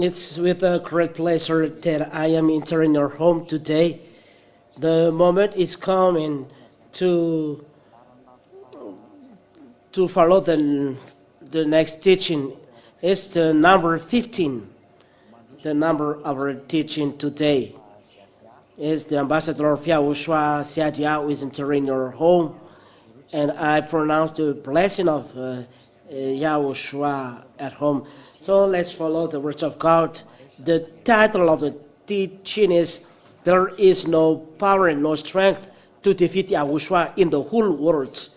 It's with a great pleasure that I am entering your home today. The moment is coming to follow the next teaching. It's the number 15. The number of our teaching today is the ambassador of Yahushua Siadia who is entering your home, and I pronounce the blessing of Yahushua at home. So let's follow the words of God. The title of the teaching is "There is no power and no strength to defeat Yahushua in the whole world."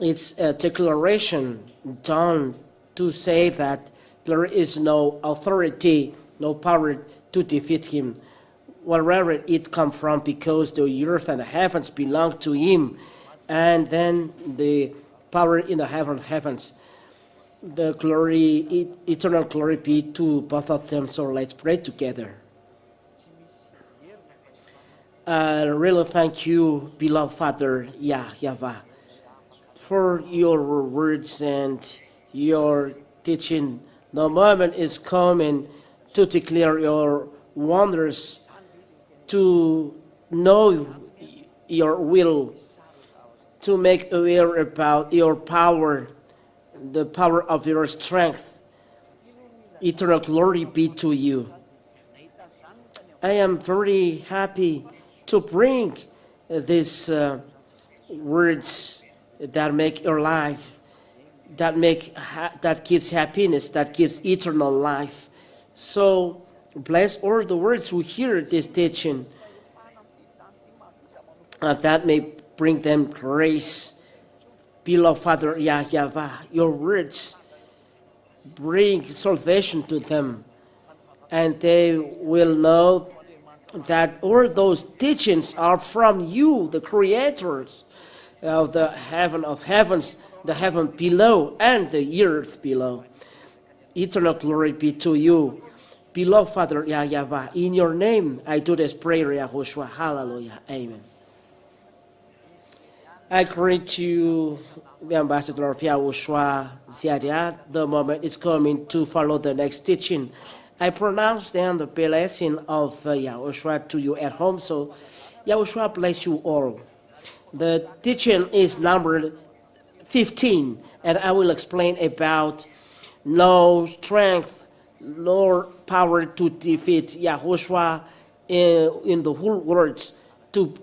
It's a declaration done to say that there is no authority, no power to defeat him. Wherever it comes from, because the earth and the heavens belong to him, and then the power in the heavens. The glory, eternal glory be to both of them. So let's pray together. I really thank you, beloved Father Yahweh, for your words and your teaching. The moment is coming to declare your wonders, to know your will, to make aware about your power, the power of your strength. Eternal glory be to you. I am very happy to bring these words that make your life, that gives happiness, that gives eternal life. So bless all the words who hear this teaching, that may bring them grace. Beloved Father Yahweh, your words bring salvation to them, and they will know that all those teachings are from you, the creators of the heaven of heavens, the heaven below, and the earth below. Eternal glory be to you, beloved Father Yahweh. In your name I do this prayer, Yahushua. Hallelujah. Amen. I greet you, the ambassador of Yahushua Ziadia. The moment is coming to follow the next teaching. I pronounce then the blessing of Yahushua to you at home. So Yahushua bless you all. The teaching is number 15, and I will explain about no strength nor power to defeat Yahushua in the whole world, to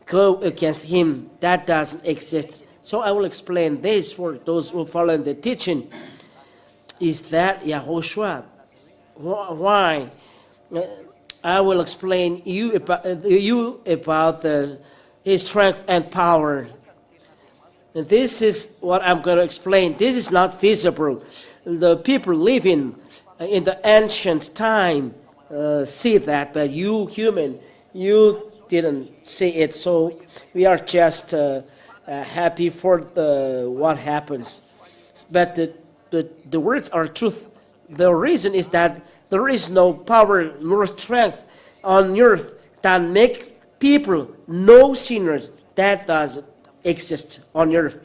go against him. That doesn't exist. So I will explain this for those who follow the teaching. Is that Yahushua? Why? I will explain you about his strength and power. And this is what I'm going to explain. This is not feasible. The people living in the ancient time see that, but you human, you didn't see it. So we are just happy for what happens. But the words are truth. The reason is that there is no power nor strength on earth that make people no sinners. That doesn't exist on earth.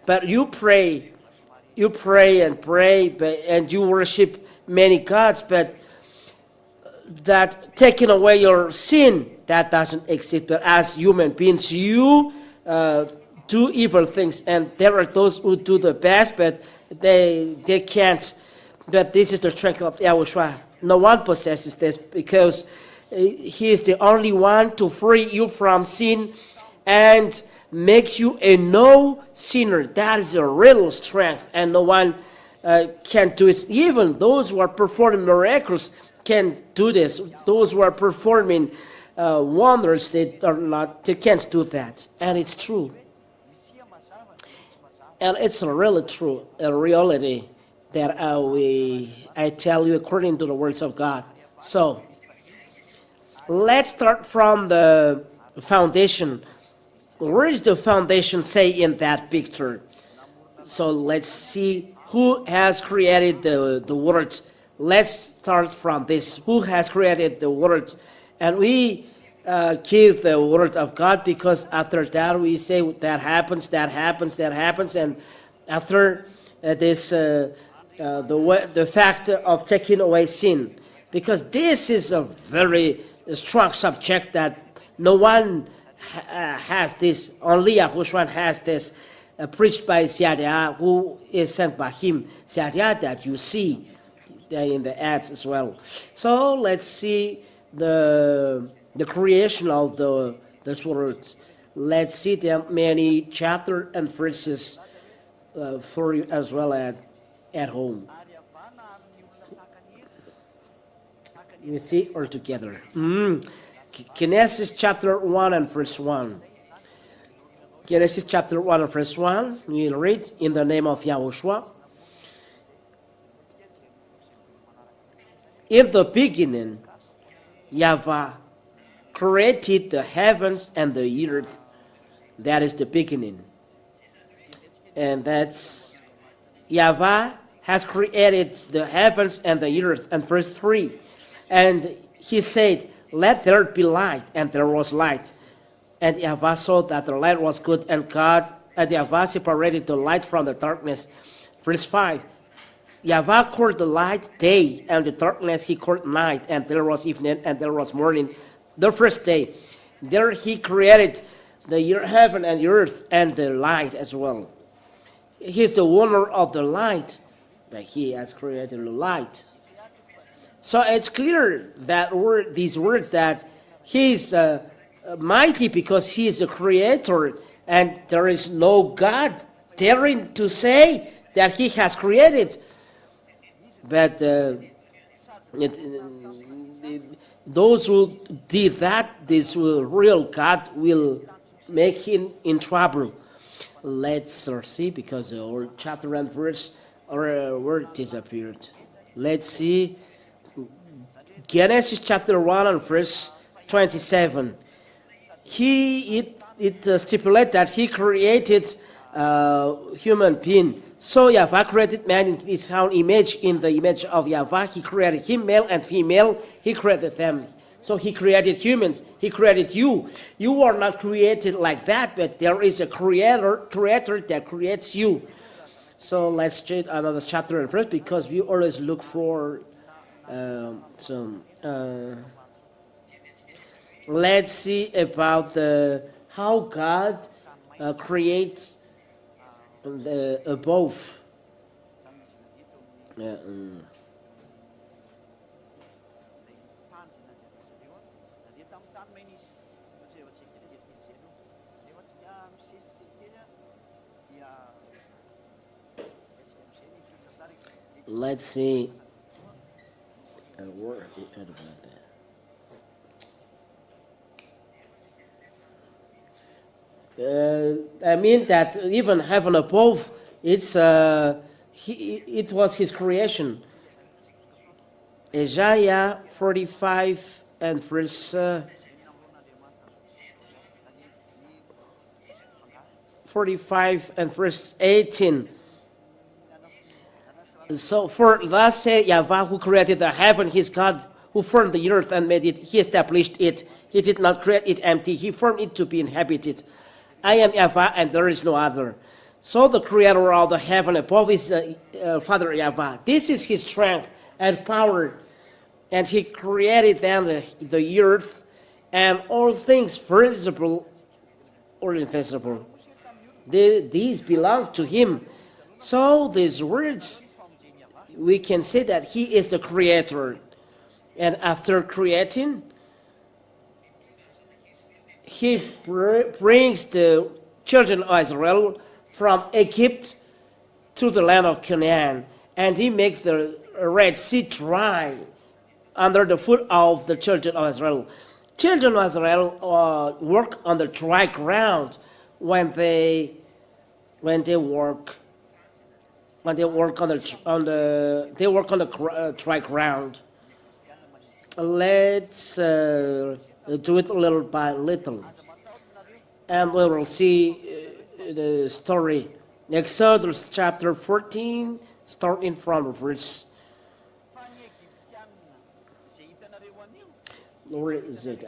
But you pray and pray, and you worship many gods, but that taking away your sin, that doesn't exist. But as human beings, you do evil things, and there are those who do the best, but they can't. But this is the strength of Yahushua. No one possesses this, because he is the only one to free you from sin and makes you a no sinner. That is a real strength, and no one can do it. Even those who are performing miracles can do this. Those who are performing wonders, they can't do that. And it's true. And it's really true, a reality that I tell you according to the words of God. So let's start from the foundation. Where is the foundation say in that picture? So let's see who has created the words. Let's start from this. Who has created the words? And we give the word of God, because after that we say that happens, and after the fact of taking away sin, because this is a very strong subject that no one has this. Only Yahushua has this, preached by Ziadia, who is sent by him. Ziadia that you see in the ads as well. So let's see the creation of this world. Let's see the many chapters and verses for you as well at home. You see all together. Genesis chapter 1 and verse 1. Genesis chapter 1 and verse 1. We read in the name of Yahushua. In the beginning, Yahweh created the heavens and the earth. That is the beginning. And that's Yahweh has created the heavens and the earth. And verse 3. And he said, let there be light, and there was light. And Yahweh saw that the light was good, and Yahweh separated the light from the darkness. Verse 5. Yahweh called the light day, and the darkness he called night, and there was evening, and there was morning, the first day. There he created the heaven and the earth and the light as well. He is the owner of the light, but he has created the light. So it's clear that these words that he is mighty because he is a creator, and there is no God daring to say that he has created. But those who did that, this real God will make him in trouble. Let's see, because our chapter and verse or word disappeared. Let's see Genesis chapter 1 and verse 27. It stipulates that he created human being. So Yahweh created man in his own image. In the image of Yahweh, he created him, male and female. He created them. So he created humans. He created you. You are not created like that, but there is a creator that creates you. So let's read another chapter and verse, because we always look for let's see about how God creates the above. Let's see a word about that. I mean that even heaven above, it was his creation. Isaiah 45 and verse 45 and verse 18. So for thus said Yahweh, who created the heaven, his God, who formed the earth and made it, he established it. He did not create it empty. He formed it to be inhabited. I am Yahweh, and there is no other. So the creator of the heaven above is Father Yahweh. This is his strength and power. And he created then the earth and all things visible or invisible. These belong to him. So these words, we can say that he is the creator. And after creating, he brings the children of Israel from Egypt to the land of Canaan. And he makes the Red Sea dry under the foot of the children of Israel. Children of Israel work on the dry ground when they work on the dry ground. Let's do it little by little, and we will see the story. Exodus chapter 14, starting from verse. Where is it?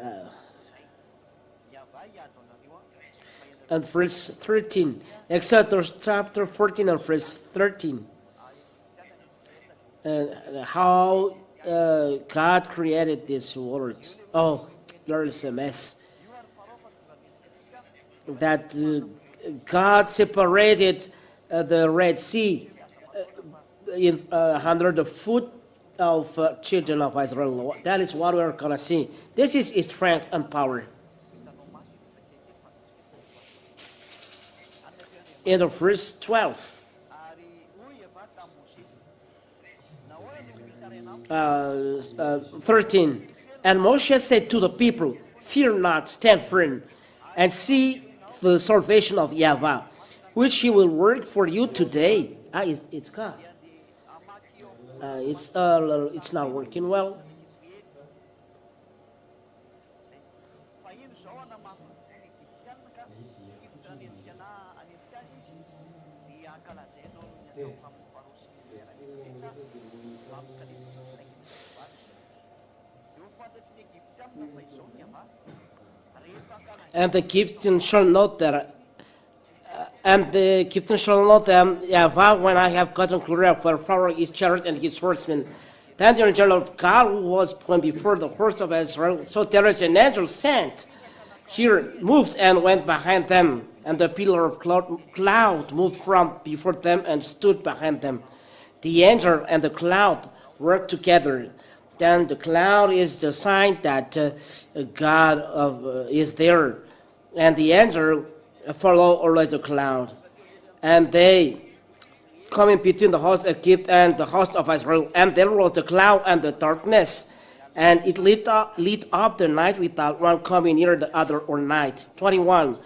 And verse 13. Exodus chapter 14 and verse 13. How God created this world. Oh, there is a mess. That God separated the Red Sea under the foot of children of Israel. That is what we're going to see. This is his strength and power. In the verse 12. 13. And Moshe said to the people, fear not, stand firm, and see the salvation of Yahweh, which he will work for you today. It's God. It's not working well. And the Egyptians shall not that, Yahweh, when I have gotten glory for Pharaoh, his chariot and his horsemen. Then the angel of God who was going before the horse of Israel. So there is an angel sent here, moved and went behind them, and the pillar of cloud moved from before them and stood behind them. The angel and the cloud worked together. Then the cloud is the sign that God is there. And the angel follow always the cloud. And they come in between the host of Egypt and the host of Israel. And there was the cloud and the darkness. And it lit up the night without one coming near the other all night. 21.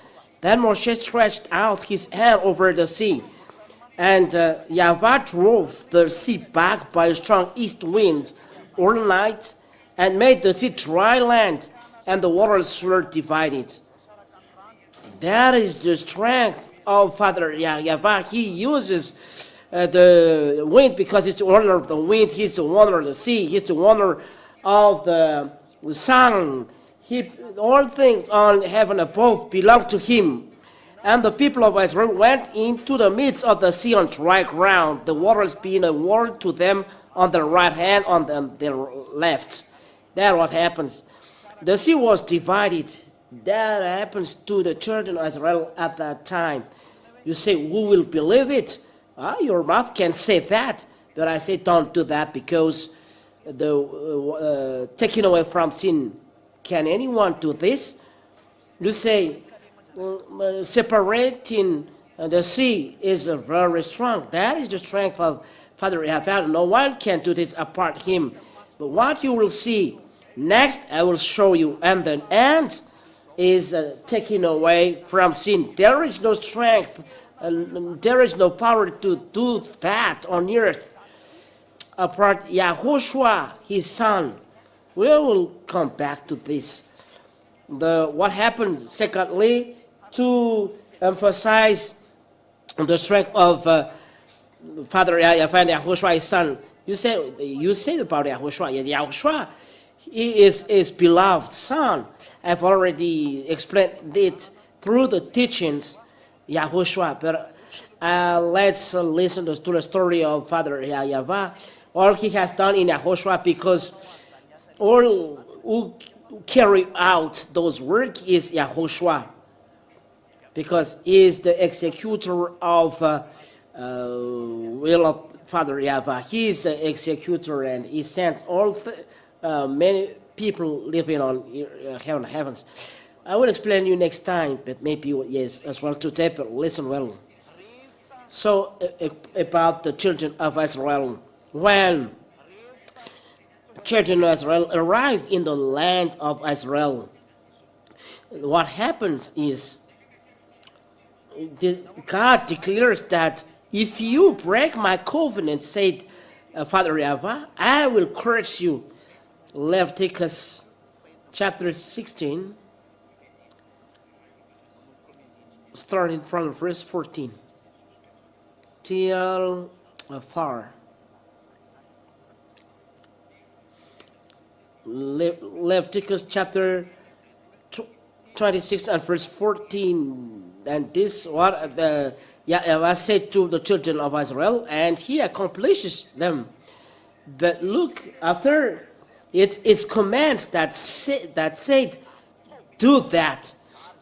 Then Moshe stretched out his hand over the sea. And Yahweh drove the sea back by a strong east wind all night, and made the sea dry land, and the waters were divided. That is the strength of Father Yahweh. He uses the wind because he's the owner of the wind, he's the owner of the sea, he's the owner of the sun. All things on heaven above belong to him. And the people of Israel went into the midst of the sea on dry ground, the waters being a wall to them on their right hand, on their left. That's what happens. The sea was divided. That happens to the children of Israel at that time. You say, who will believe it? Your mouth can say that, but I say don't do that, because the taking away from sin. Can anyone do this? You say, separating the sea is very strong. That is the strength of Father Yahweh. No one can do this apart him. But what you will see next, I will show you. And the end is taking away from sin. There is no strength, there is no power to do that on earth apart Yahushua, his son. We will come back to this. What happened, secondly, to emphasize the strength of Father Yahweh and Yahushua, his son. You say about Yahushua. Yahushua, he is his beloved son. I've already explained it through the teachings, Yahushua. But let's listen to the story of Father Yahweh. All he has done in Yahushua, because all who carry out those work is Yahushua, because he is the executor of will of Father Yahweh. He is the executor, and he sends all many people living on heavens. I will explain you next time, but maybe yes as well today, but listen well. So about the children of Israel. When children of Israel arrive in the land of Israel, what happens is God declares that if you break my covenant, said Father Yahweh, I will curse you. Leviticus chapter 16, starting from verse 14 till far. Leviticus chapter 26 and verse 14. And this what the Yahweh said to the children of Israel, and he accomplishes them. But look, after it's commands that said, do that.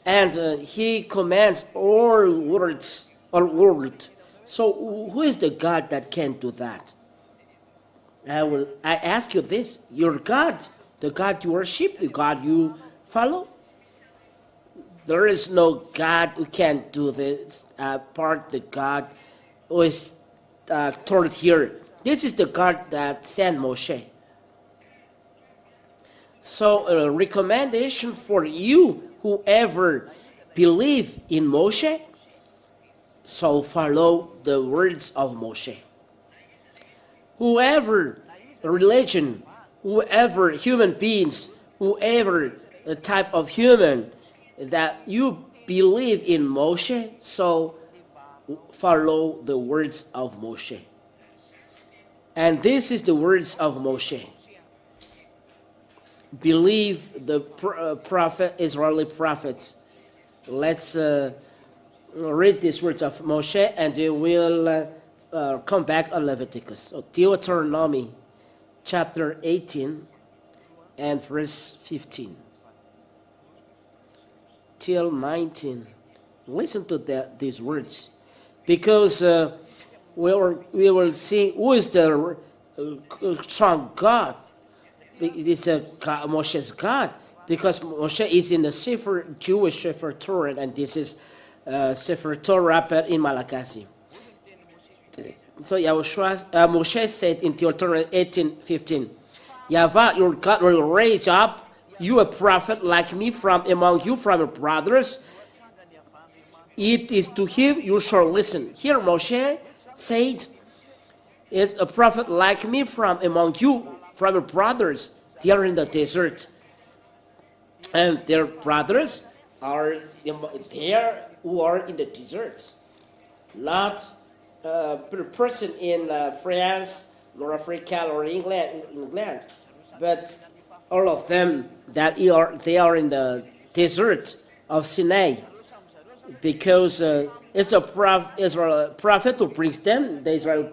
And he commands all words, all world. So who is the God that can do that? I ask you this, your God, the God you worship, the God you follow? There is no God who can do this part, the God who is told here. This is the God that sent Moshe. So a recommendation for you, whoever believe in Moshe, so follow the words of Moshe. Whoever religion, whoever human beings, whoever type of human that you believe in Moshe, so follow the words of Moshe. And this is the words of Moshe. Believe the Israeli prophets. Let's read these words of Moshe, and we will come back on Leviticus. So Deuteronomy chapter 18 and verse 15 till 19. Listen to these words, because we will see who is the strong God. It is Moshe's God, because Moshe is in the Jewish Sefer Torah, and this is Sefer Torah but in Malagasy. So Moshe said in Deuteronomy 18:15, Yahweh your God will raise up you a prophet like me from among you, from your brothers. It is to him you shall listen. Here Moshe said, it's a prophet like me from among you, from your brothers. They are in the desert. And their brothers are there who are in the desert. Not a person in France, North Africa, or England, but all of them that they are in the desert of Sinai, because it's the Israel prophet who brings them. The Israel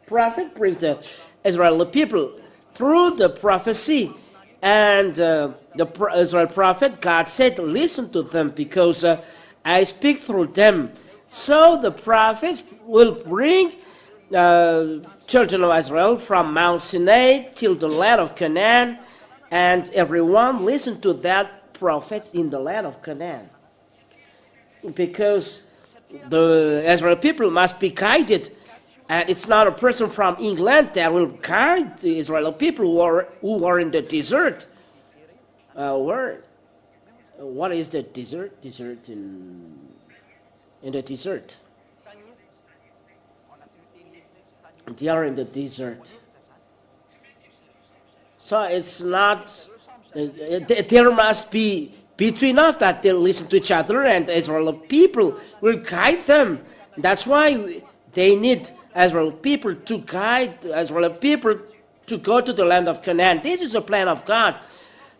prophet brings the Israeli people through the prophecy, and the Israel prophet, God said, listen to them, because I speak through them. So the prophets will bring children of Israel from Mount Sinai till the land of Canaan, and everyone listen to that prophet in the land of Canaan, because the Israel people must be guided, and it's not a person from England that will guide the Israeli people who are in the desert. What is the desert? Desert in the desert. They are in the desert. So it's not, there must be between us that they listen to each other, and the Israeli people will guide them. That's why they need Israeli people to guide the Israeli people to go to the land of Canaan. This is a plan of God.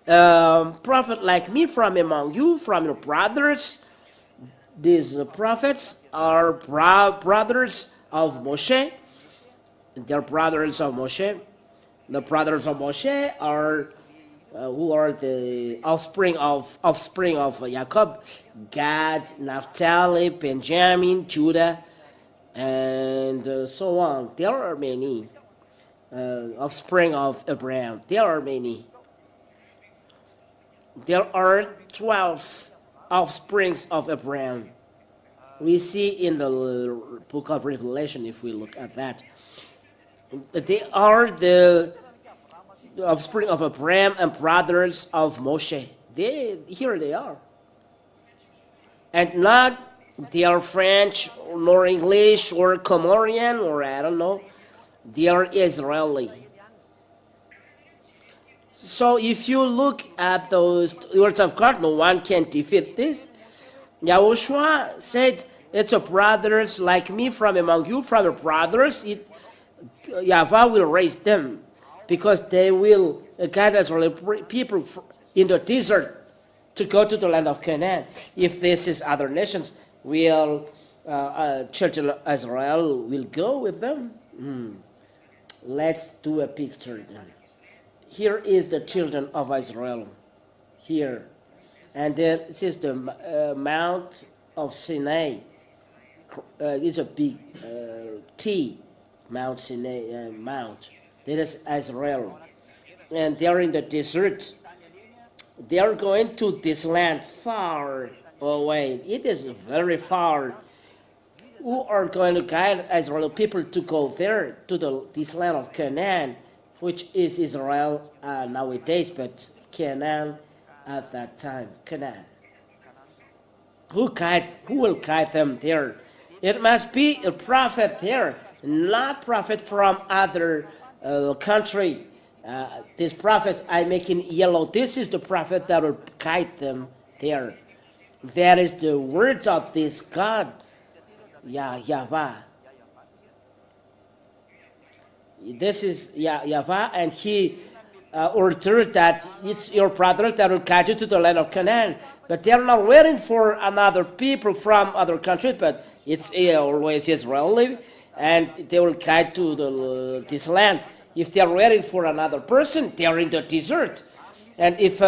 Prophet like me from among you, from your brothers. These prophets are brothers of Moshe. They're brothers of Moshe. The brothers of Moshe are who are the offspring of Jacob: Gad, Naphtali, Benjamin, Judah, and so on. There are many offspring of Abraham. There are many. There are 12 offsprings of Abraham. We see in the book of Revelation, if we look at that. They are the offspring of Abraham and brothers of Moshe. Here they are. And not they are French, nor English, or Comorian, or I don't know. They are Israeli. So if you look at those words of God, no one can defeat this. Yahushua said, it's a brothers like me from among you, from your brothers. Yahweh will raise them, because they will guide Israeli people in the desert. to go to the land of Canaan. If this is other nations, will children of Israel will go with them? Let's do a picture. Here is the children of Israel. Here. And then this is the Mount of Sinai. It's a big T, Mount Sinai, Mount. That is Israel. And they are in the desert. They are going to this land far away. It is very far. Who are going to guide Israel people to go there, to this land of Canaan, which is Israel nowadays, but Canaan at that time, Canaan. Who will guide them there? It must be a prophet there, not prophet from other country. This prophet I make in yellow, this is the prophet that will guide them there. That is the words of this God, Yahweh. This is Yahweh, and he ordered that it's your brother that will guide you to the land of Canaan. But they are not waiting for another people from other countries, but it's always Israeli, and they will guide to this land. If they are waiting for another person, they are in the desert. And if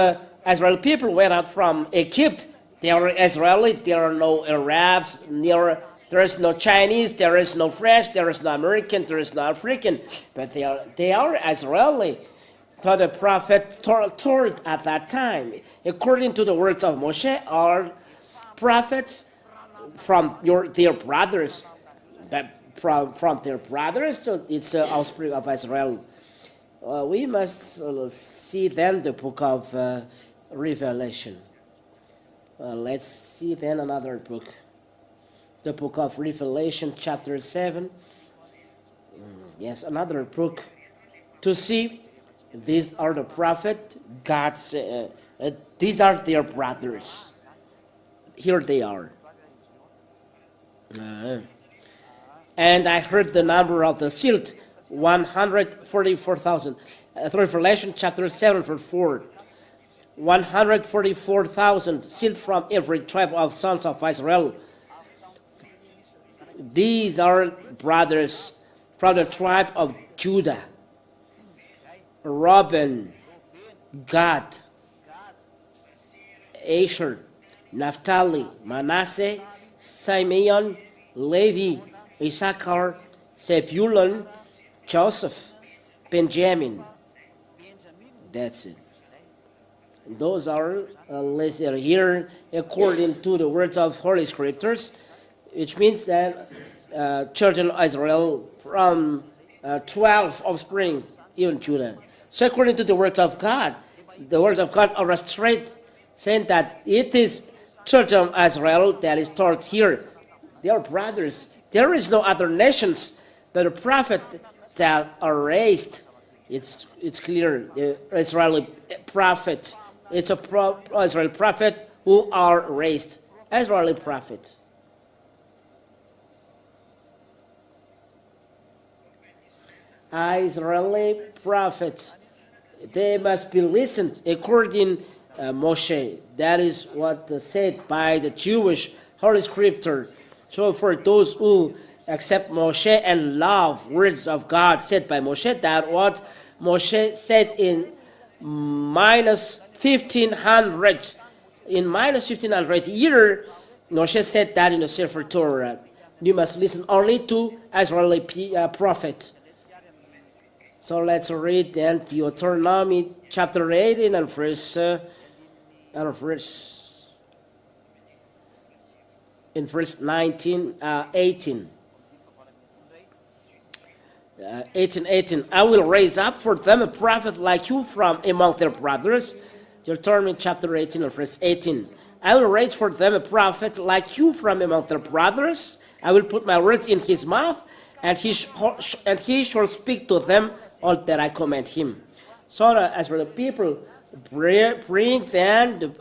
Israeli people went out from Egypt, they are Israeli, there are no Arabs, there is no Chinese, there is no French, there is no American, there is no African, but they are Israeli. So the prophet told at that time, according to the words of Moshe, are prophets from their brothers, from their brothers, so it's the offspring of Israel. We must see then the book of Revelation. Let's see then another book. The book of Revelation, chapter 7. Yes, another book. To see, these are the prophet, God's, these are their brothers. Here they are. And I heard the number of the sealed, 144,000. Revelation chapter 7, verse 4. 144,000 sealed from every tribe of sons of Israel. These are brothers from the tribe of Judah, Reuben, Gad, Asher, Naphtali, Manasseh, Simeon, Levi, Issachar, Zebulun, Joseph, Benjamin. That's it. Those are listed here according to the words of Holy Scriptures, which means that children of Israel from 12 offspring, even Judah. So according to the words of God, the words of God are straight, saying that it is children of Israel that is taught here. They are brothers. There is no other nations, but a prophet that are raised. It's clear, Israeli prophet. It's a Israeli prophet who are raised. Israeli prophet. Israeli prophets, they must be listened according Moshe. That is what said by the Jewish Holy Scripture. So for those who accept Moshe and love words of God said by Moshe, that what Moshe said in minus 1500. In minus 1500 year, Moshe said that in the Sefer Torah. You must listen only to Israeli prophet. So let's read then Deuteronomy chapter 18 and verse 18. 18. I will raise up for them a prophet like you from among their brothers. Deuteronomy chapter 18 and verse 18. I will raise for them a prophet like you from among their brothers. I will put my words in his mouth, and he shall speak to them all that I command him. So as for the people, bring then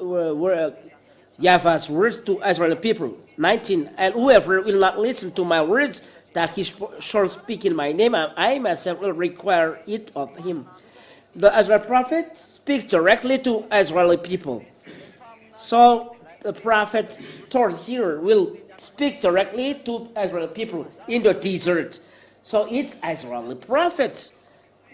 Yahweh's words to Israeli people. 19. And whoever will not listen to my words that he shall speak in my name, I myself will require it of him. The Israeli prophet speaks directly to Israeli people. So the prophet told here will speak directly to Israeli people in the desert. So it's Israeli prophet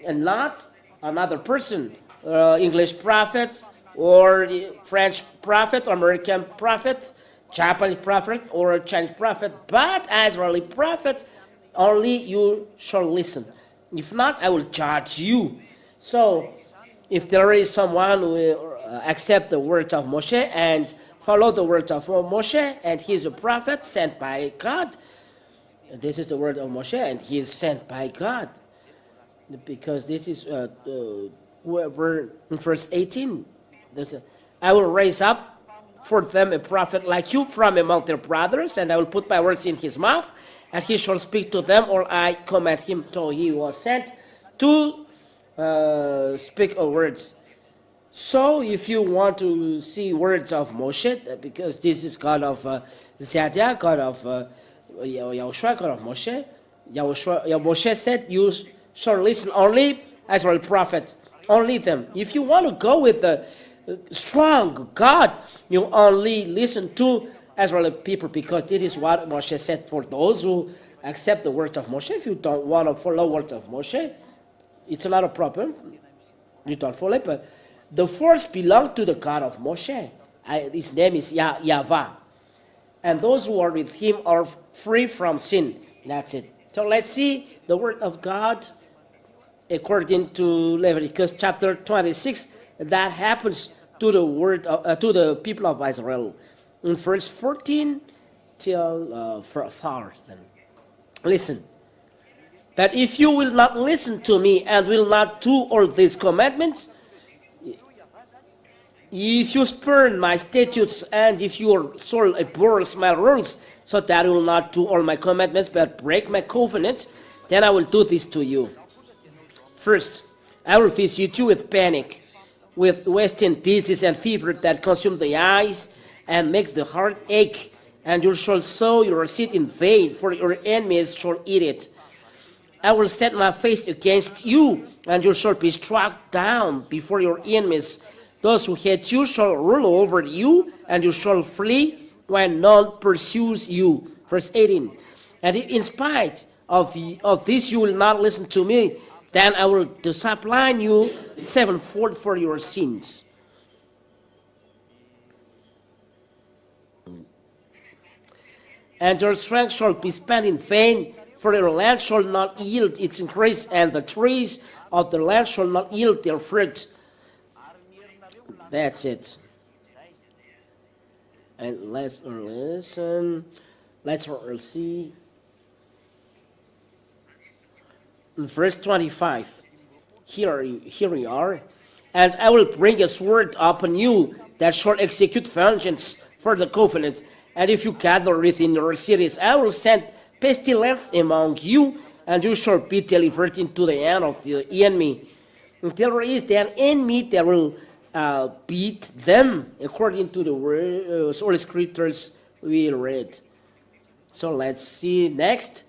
and not another person, English prophet or French prophet, or American prophet, Japanese prophet or Chinese prophet, but Israeli prophet, only you shall listen. If not, I will judge you. So if there is someone who will accept the word of Moshe and follow the word of Moshe, and he is a prophet sent by God, this is the word of Moshe, and he is sent by God. Because this is whoever in verse 18, I will raise up for them a prophet like you from among their brothers, and I will put my words in his mouth, and he shall speak to them, or I command him. So he was sent to speak words. So if you want to see words of Moshe, because this is God of Zadiah, God of Yahushua, God of Moshe, Moshe said, you shall listen only Israel prophets, only them. If you want to go with the strong God, you only listen to Israeli people, because this is what Moshe said for those who accept the words of Moshe. If you don't want to follow the words of Moshe, it's not a problem. You don't follow it, but the force belongs to the God of Moshe. His name is Yahweh. And those who are with him are free from sin. That's it. So let's see the word of God according to Leviticus chapter 26. That happens to the word to the people of Israel. In verse 14 till 4. Listen. But if you will not listen to me and will not do all these commandments, if you spurn my statutes, and if your soul abhors my rules, so that you will not do all my commandments but break my covenant, then I will do this to you. First, I will visit you with panic, with wasting disease and fever that consume the eyes and make the heart ache, and you shall sow your seed in vain, for your enemies shall eat it. I will set my face against you, and you shall be struck down before your enemies. Those who hate you shall rule over you, and you shall flee when none pursues you. Verse 18. And in spite of this you will not listen to me, then I will discipline you sevenfold for your sins. And your strength shall be spent in vain, for your land shall not yield its increase, and the trees of the land shall not yield their fruit. That's it. And let's listen. Let's see. In verse 25. Here we are. And I will bring a sword upon you that shall execute vengeance for the covenant. And if you gather within your cities, I will send pestilence among you, and you shall be delivered into the hand of the enemy. Until there is an enemy that will beat them, according to the word, all scriptures we read. So let's see next.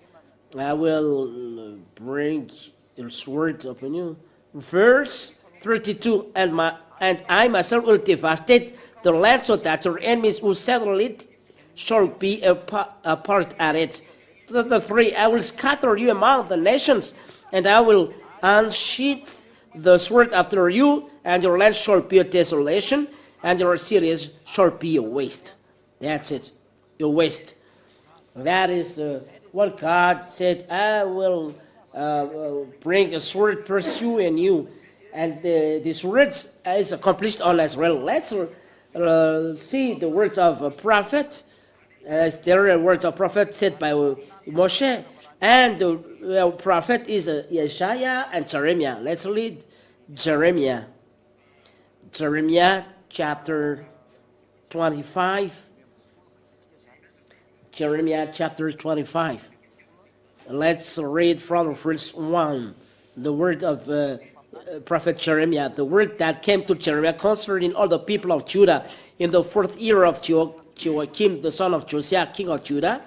I will bring the sword upon you. Verse 32, and I myself will devastate the land, so that your enemies who settle it shall be a part at it. 3, I will scatter you among the nations, and I will unsheath the sword after you, and your land shall be a desolation, and your cities shall be a waste. That's it, a waste. That is what God said. I will bring a sword pursuing you, and this word is accomplished on Israel. Let's see the words of a prophet. There are words of prophet said by Moshe, and the prophet is Yeshaya and Jeremiah. Let's read Jeremiah. Jeremiah chapter 25. Jeremiah chapter 25. Let's read from verse 1. The word of prophet Jeremiah. The word that came to Jeremiah concerning all the people of Judah in the 4th year of Joachim, the son of Josiah, king of Judah.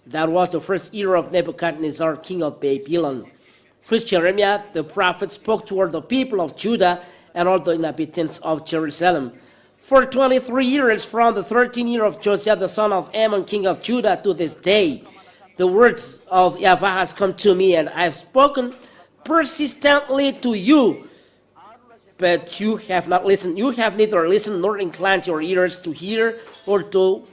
That was the 1st year of Nebuchadnezzar, king of Babylon. Which Jeremiah the prophet spoke toward the people of Judah and all the inhabitants of Jerusalem. For 23 years, from the 13th year of Josiah, the son of Ammon, king of Judah, to this day, the words of Yahweh has come to me, and I have spoken persistently to you. But you have not listened. You have neither listened nor inclined your ears to hear, or to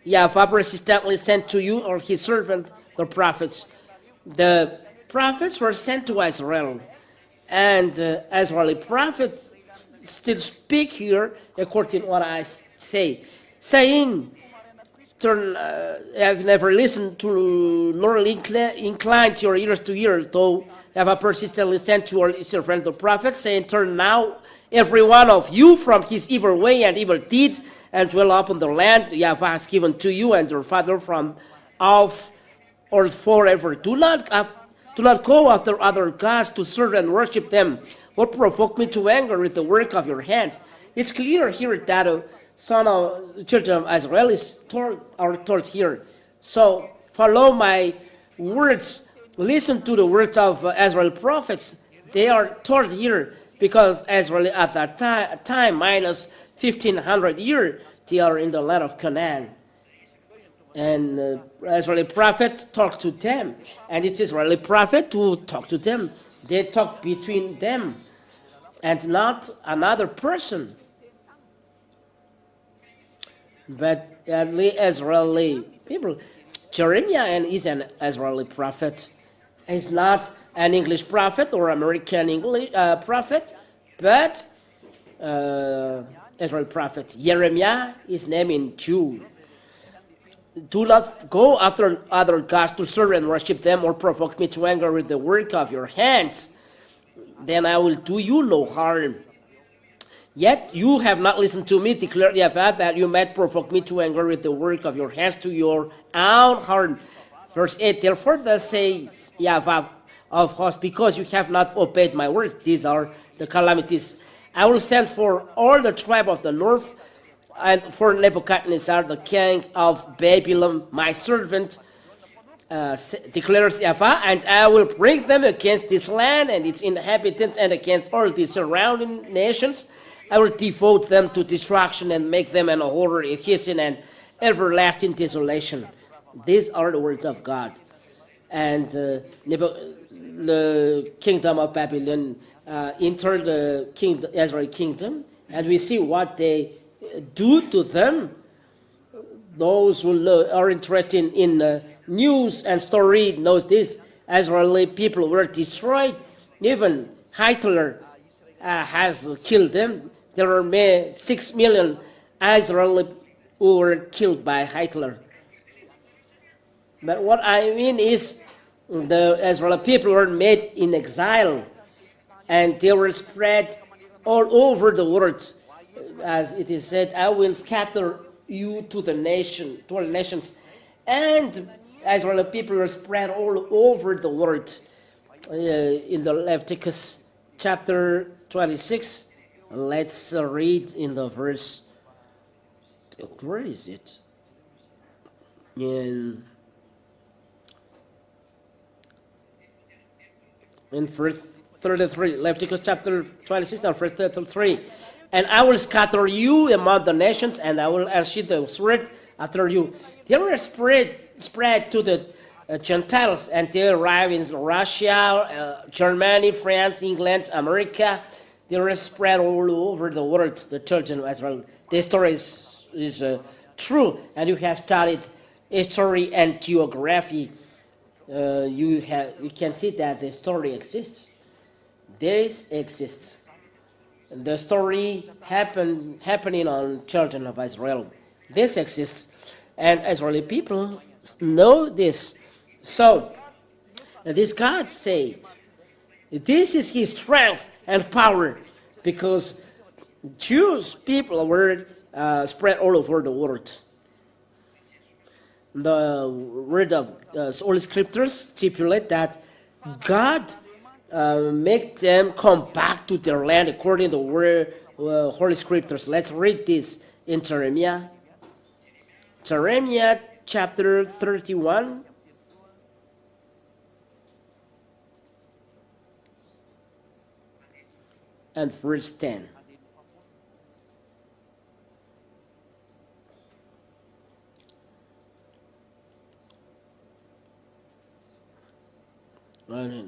Yahweh persistently sent to you, or his servant, the prophets. The prophets were sent to Israel, and Israeli prophets still speak here according to what I say, saying, "Turn, have never listened to nor inclined your ears to hear, though have a persistently sent to your servant the prophet, saying, turn now every one of you from his evil way and evil deeds, and dwell upon the land Yahweh has given to you and your father from off or forever. Do not go after other gods to serve and worship them. What provoked me to anger with the work of your hands?" It's clear here that children of Israel are told here. So follow my words. Listen to the words of Israel prophets. They are told here because Israel at that time minus 1500 years, they are in the land of Canaan. And Israeli prophet talked to them, and it's Israeli prophet who talked to them. They talk between them and not another person. But the Israeli people, Jeremiah is an Israeli prophet. He's not an English prophet or American English prophet, but Israeli prophet. Jeremiah is named in Jew. Do not go after other gods to serve and worship them, or provoke me to anger with the work of your hands. Then I will do you no harm. Yet you have not listened to me, declared Yahweh, that you might provoke me to anger with the work of your hands to your own harm. Verse 8, therefore thus says Yahweh of hosts, because you have not obeyed my words, these are the calamities. I will send for all the tribe of the north, and for Nebuchadnezzar, the king of Babylon, my servant, declares Yahweh, and I will bring them against this land and its inhabitants, and against all the surrounding nations. I will devote them to destruction and make them an horror, a hissing and everlasting desolation. These are the words of God. And the kingdom of Babylon entered the Israeli kingdom, and we see what they do to them. Those who are interested in news and story knows this. Israeli people were destroyed. Even Hitler has killed them. There are 6 million Israeli who were killed by Hitler. But what I mean is the Israeli people were made in exile, and they were spread all over the world. As it is said, I will scatter you to all nations. And Israeli people are spread all over the world. In the Leviticus chapter 26, let's read in the verse. Where is it? In verse 33, Leviticus chapter 26 and verse 33. And I will scatter you among the nations, and I will unsheath the sword after you. They were spread to the Gentiles, and they arrived in Russia, Germany, France, England, America. They were spread all over the world, the children of Israel. This story is true, and you have studied history and geography. You can see that the story exists. This exists. The story happening on children of Israel. This exists, and Israeli people know this. So, this God said, this is his strength and power, because Jewish people were spread all over the world. The word of Holy Scriptures stipulate that God make them come back to their land according to the Holy Scriptures. Let's read this in Jeremiah. Jeremiah chapter 31. And verse 10. No,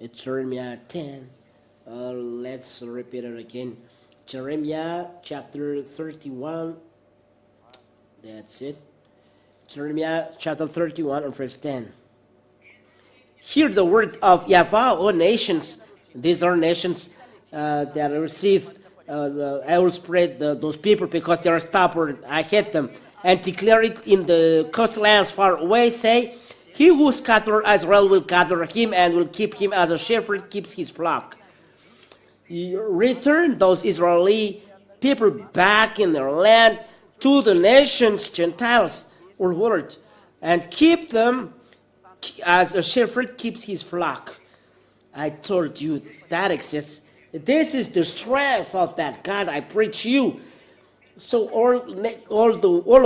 it's Jeremiah 10. Let's repeat it again. Jeremiah chapter 31. That's it. Jeremiah chapter 31 and verse 10. Hear the word of Yahweh, O nations. These are nations that receive. I will spread those people because they are stubborn. I hate them. And declare it in the coastlands far away. Say, he who scattered Israel will gather him and will keep him as a shepherd keeps his flock. You return those Israeli people back in their land to the nations, Gentiles, or world, and keep them as a shepherd keeps his flock. I told you that exists. This is the strength of that God I preach you. So all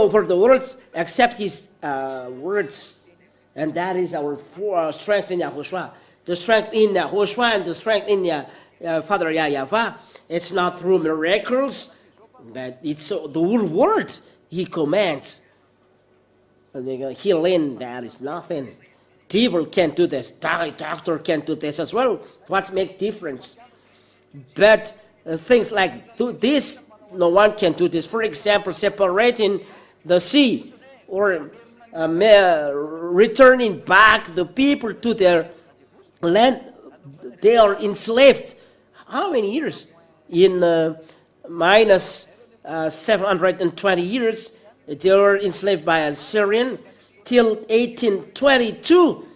over the world accept his words. And that is our strength in Yahushua. The strength in Yahushua and the strength in Father Yahweh. It's not through miracles, but it's the word he commands. And healing, that is nothing. Devil can't do this. Doctor can't do this as well. What makes difference? But things like this, no one can do this. For example, separating the sea or returning back the people to their land. They are enslaved. How many years? In minus 720 years, they were enslaved by Assyrian till 1822,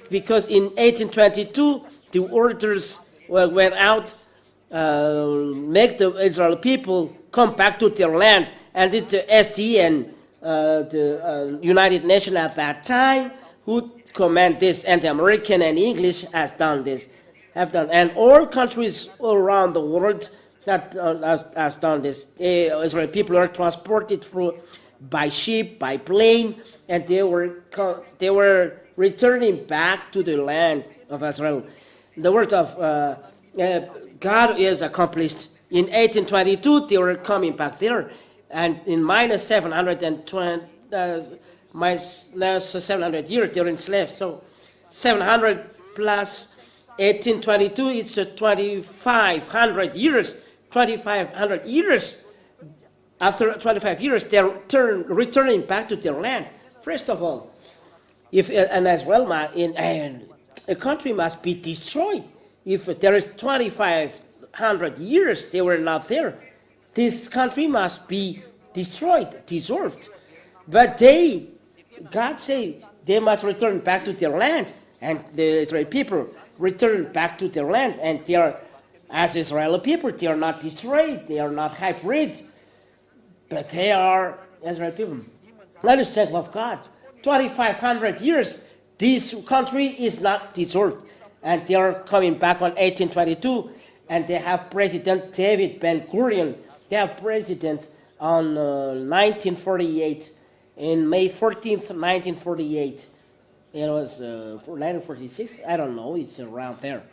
because in 1822 the orders went out, make the Israel people come back to their land, and it's the SDN, the United Nations at that time, who command this, and the American and English has done this, and all countries all around the world that has done this. Israeli people are transported through by ship, by plane, and they were returning back to the land of Israel. The word of God is accomplished. In 1822, they were coming back there, and in minus 720, minus 700 years, they were enslaved. So 700 plus 1822, it's 2,500 years. 2,500 years. After 25 years, they're returning back to their land. First of all, a country must be destroyed. If there is 2,500 years they were not there, this country must be destroyed, dissolved. But God said they must return back to their land, and the Israeli people return back to their land, and they are, as Israeli people, they are not destroyed, they are not hybrid, but they are Israeli people. That is the strength of God. 2,500 years, this country is not dissolved, and they are coming back on 1822, and they have President David Ben-Gurion. They have president on 1948, in May 14th, 1948. It was for 1946, I don't know, it's around there.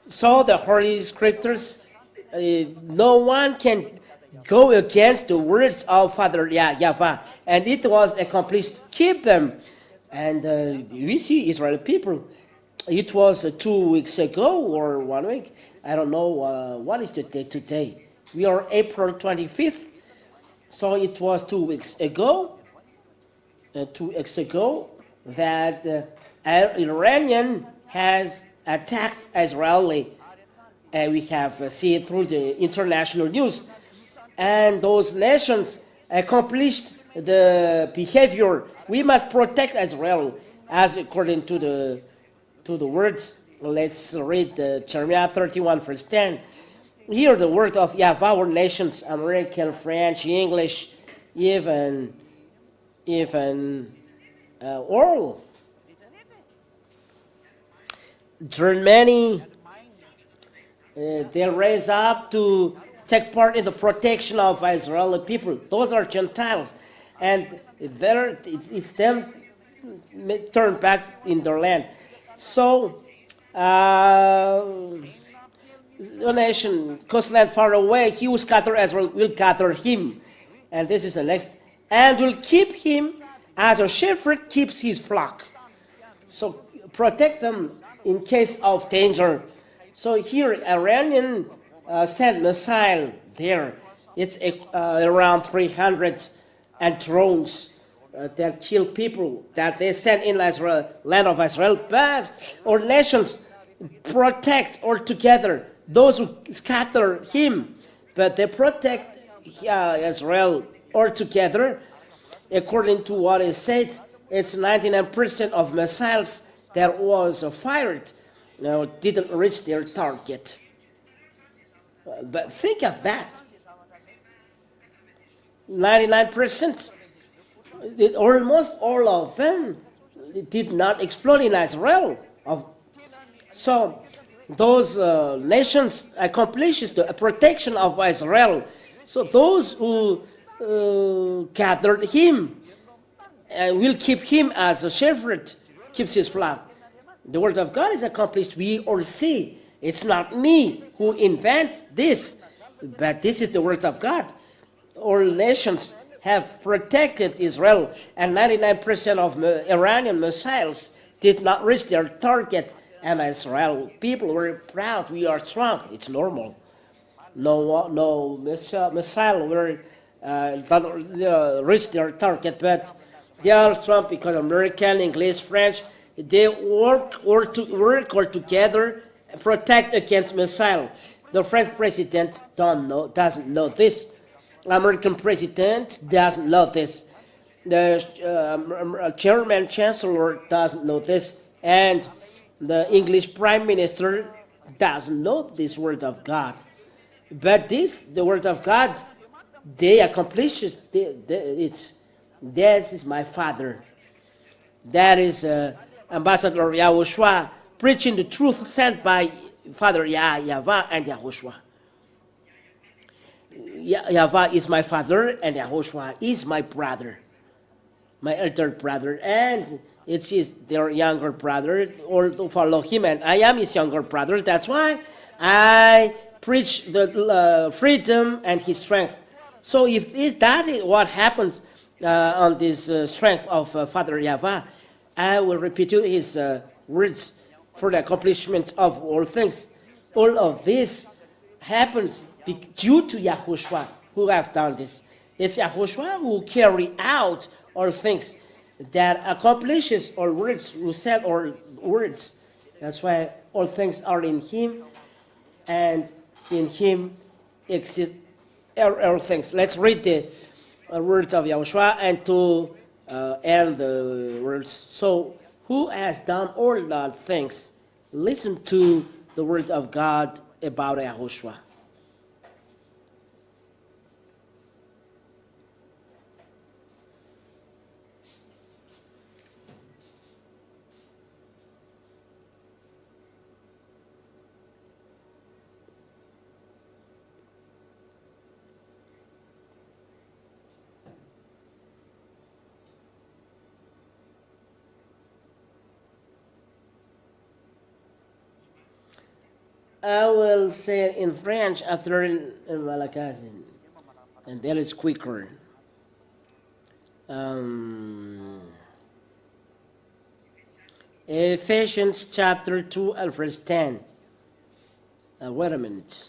So the Holy Scriptures, no one can go against the words of Father Yahweh, and it was accomplished. Keep them. And we see Israeli people. It was 2 weeks ago or 1 week. I don't know what is the date today. We are April 25th. So it was 2 weeks ago. 2 weeks ago that Iranian has attacked Israeli. We have seen it through the international news. And those nations accomplished the behavior. We must protect Israel, as according to the words. Let's read Jeremiah 31, verse 10. Hear the word of Yahweh, our nations, American, French, English, even all. Germany, they raise up to take part in the protection of Israeli people. Those are Gentiles, and it's them turned back in their land. So, a nation, coastland far away, he who scattered Israel will gather him. And this is the next. And will keep him as a shepherd keeps his flock. So protect them in case of danger. So here, Iranian sent missile there. It's around 300 and drones that kill people that they send in Israel, land of Israel. But our nations protect altogether those who scatter him, but they protect Israel altogether. According to what is said, it's 99% of missiles that was fired didn't reach their target. But think of that. 99%. Almost all of them did not explode in Israel. So those nations accomplishes the protection of Israel. So those who gathered him and will keep him as a shepherd, keeps his flock. The word of God is accomplished. We all see. It's not me who invents this, but this is the word of God. All nations have protected Israel, and 99% of Iranian missiles did not reach their target. And Israel people were proud. We are strong. It's normal. No missile will reach their target, but they are strong because American, English, French, they work all together and protect against missile. The French president doesn't know this. American president doesn't know this. The German chancellor doesn't know this, and the English prime minister doesn't know this word of God. But the word of God, they accomplish it. That is my father. That is Ambassador Yahushua preaching the truth sent by Father Yahweh and Yahushua. Yahweh is my father and Yahushua is my brother, my elder brother, and it is their younger brother. All to follow him, and I am his younger brother. That's why I preach the freedom and his strength. So if that is what happens on this strength of Father Yahweh, I will repeat his words for the accomplishment of all things. All of this happens due to Yahushua who have done this. It's Yahushua who carry out all things, that accomplishes all words, who said all words. That's why all things are in him, and in him exist all things. Let's read the words of Yahushua and to end the words. So, who has done all the things? Listen to the word of God about Yahushua. I will say it in French after in Malagasy, and that is quicker. Ephesians chapter 2 and verse 10. Wait a minute.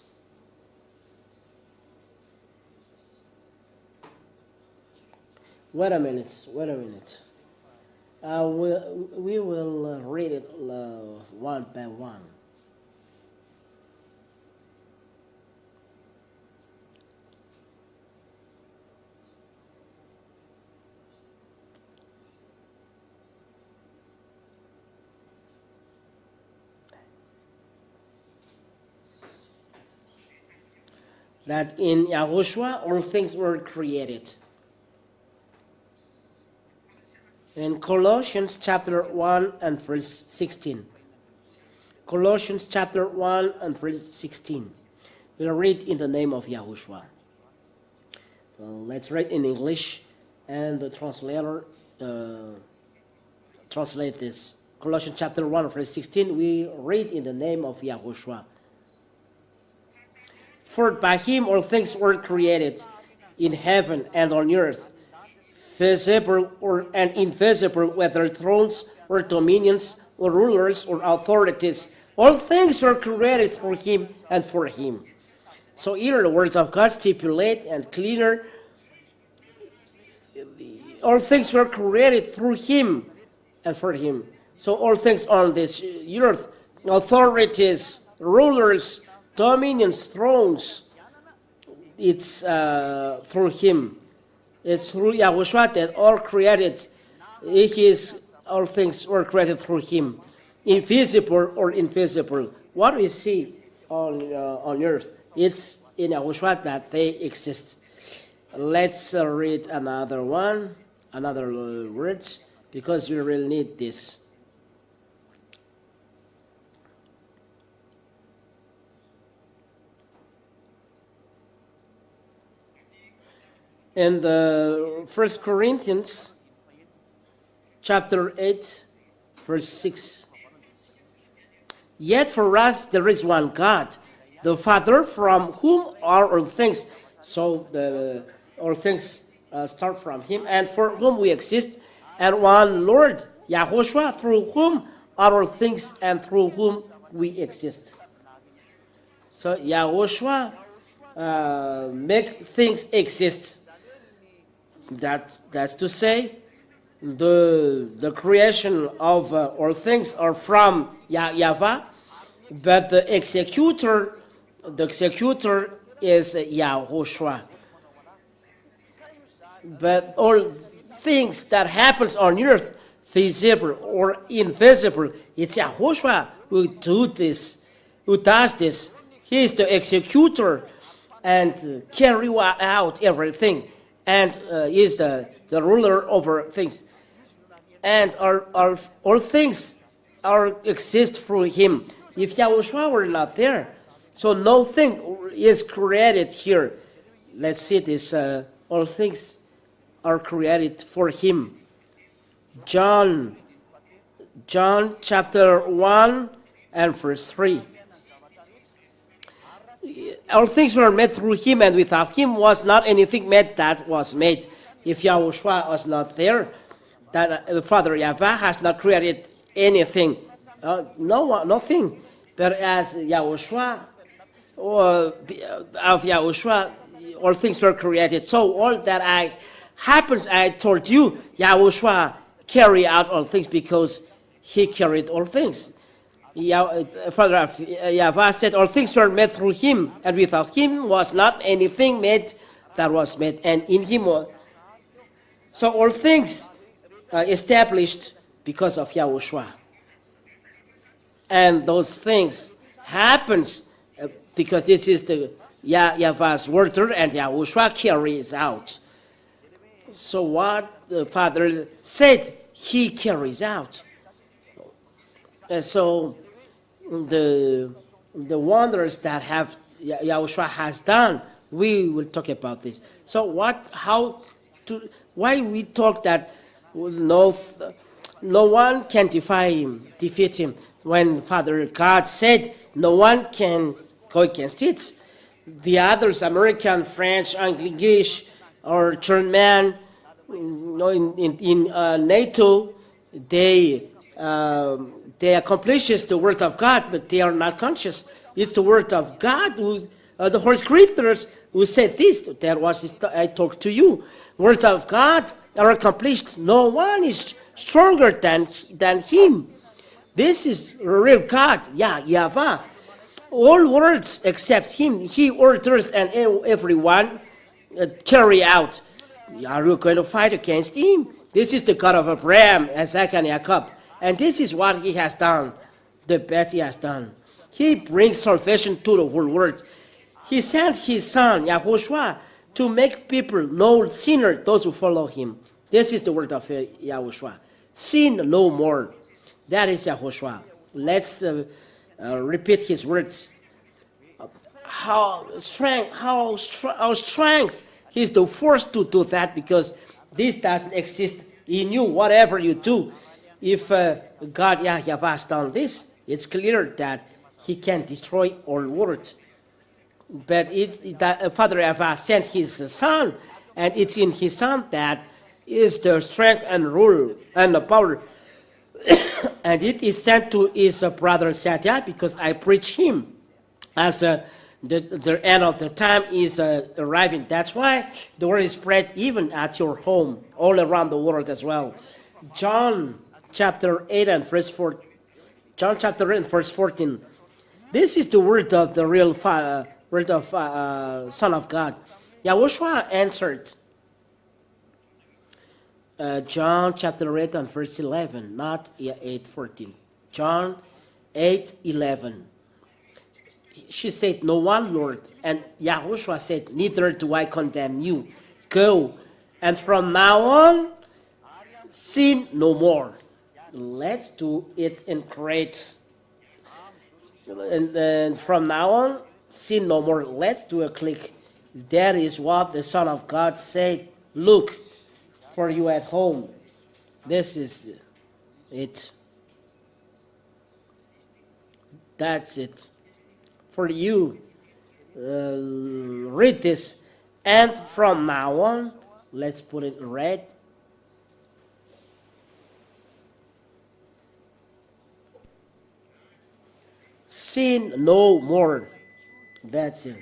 Wait a minute. We will read it one by one. That in Yahushua all things were created. In Colossians chapter 1 and verse 16. Colossians chapter 1 and verse 16. We'll read in the name of Yahushua. Let's read in English, and the translator translate this. Colossians chapter 1 verse 16, we read in the name of Yahushua. For by him all things were created, in heaven and on earth, visible and invisible, whether thrones or dominions or rulers or authorities. All things were created through him and for him. So here the words of God stipulate and cleaner. All things were created through him and for him. So all things on this earth, authorities, rulers, dominions, thrones, it's through him. It's through Yahushua that all created. All things were created through him, invisible or invisible. What we see on earth, it's in Yahushua that they exist. Let's read another words, because we will need this. In the 1 Corinthians chapter 8, verse 6. Yet for us there is one God, the Father, from whom are all things. So all things start from him, and for whom we exist, and one Lord, Yahushua, through whom are all things and through whom we exist. So Yahushua make things exist. That's to say, the creation of all things are from Yahweh, but the executor is Yahushua. But all things that happens on earth, visible or invisible, it's Yahushua who does this. He is the executor and carry out everything, and is the ruler over things. And all things exist through him. If Yahushua were not there, so nothing is created here. Let's see this. All things are created for him. John chapter 1 and verse 3. All things were made through him, and without him was not anything made that was made. If Yahushua was not there, that Father Yahweh has not created anything. Nothing. But as Yahushua, of Yahushua, all things were created. So all that happens, I told you, Yahushua carry out all things because he carried all things. Father Yahweh said all things were made through him, and without him was not anything made that was made, and in him was. So all things established because of Yahushua. And those things happens because this is the Yahweh's word, and Yahushua carries out. So what the Father said, he carries out. And so the wonders that Yahushua has done, we will talk about this. So why we talk that no one can defeat him, when Father God said no one can go against it. The others, American, French, English, or German, in NATO, they accomplishes the word of God, but they are not conscious. It's the word of God, the Holy Scriptures, who said this. That was I talked to you. Word of God are accomplished. No one is stronger than him. This is real God, Yahweh. All words except him, he orders, and everyone carry out. Are you going to fight against him? This is the God of Abraham, Isaac, and Jacob. And this is what he has done, the best he has done. He brings salvation to the whole world. He sent his son, Yahushua, to make people no sinner, those who follow him. This is the word of Yahushua. Sin no more. That is Yahushua. Let's repeat his words. How strength he's the first to do that, because this doesn't exist in you. Whatever you do, if God Yahweh has done this, it's clear that he can destroy all world. But Father Yahweh sent his son, and it's in his son that is the strength and rule and the power. And it is sent to his brother Satya, because I preach him as the end of the time is arriving. That's why the word is spread even at your home, all around the world as well. John chapter 8 and verse 4. John chapter 8 and verse 14. This is the word of the real word of Son of God. Yahushua answered. John chapter 8 and verse 11, not 8:14. John 8:11. She said, "No one, Lord." And Yahushua said, "Neither do I condemn you. Go, and from now on, sin no more." Let's do it in great. And from now on, sin no more. Let's do a click. That is what the Son of God said. Look for you at home. This is it. That's it. For you, read this. And from now on, let's put it in red. Sin no more. That's it.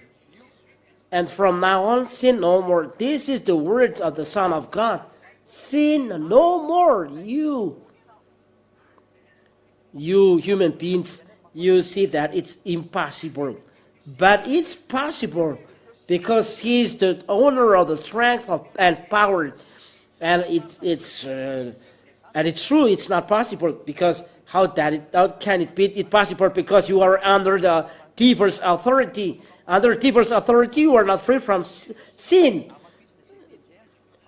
And from now on, sin no more. This is the word of the Son of God. Sin no more. You human beings, you see that it's impossible. But it's possible because he is the owner of the strength and power. And it's true, it's not possible, because how can it be possible? Because you are under the devil's authority. Under devil's authority, you are not free from sin.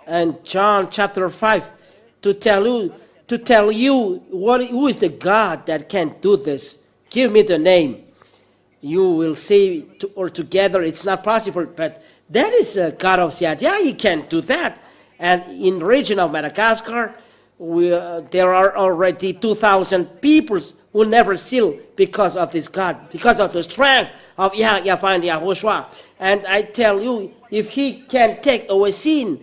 And John chapter 5, to tell you who is the God that can do this. Give me the name. You will say together it's not possible, but that is a God of Siadia. He can do that. And in the region of Madagascar, there are already 2,000 people who never seal because of this God, because of the strength of Yahushua and Yahushua. And I tell you, if he can take away sin,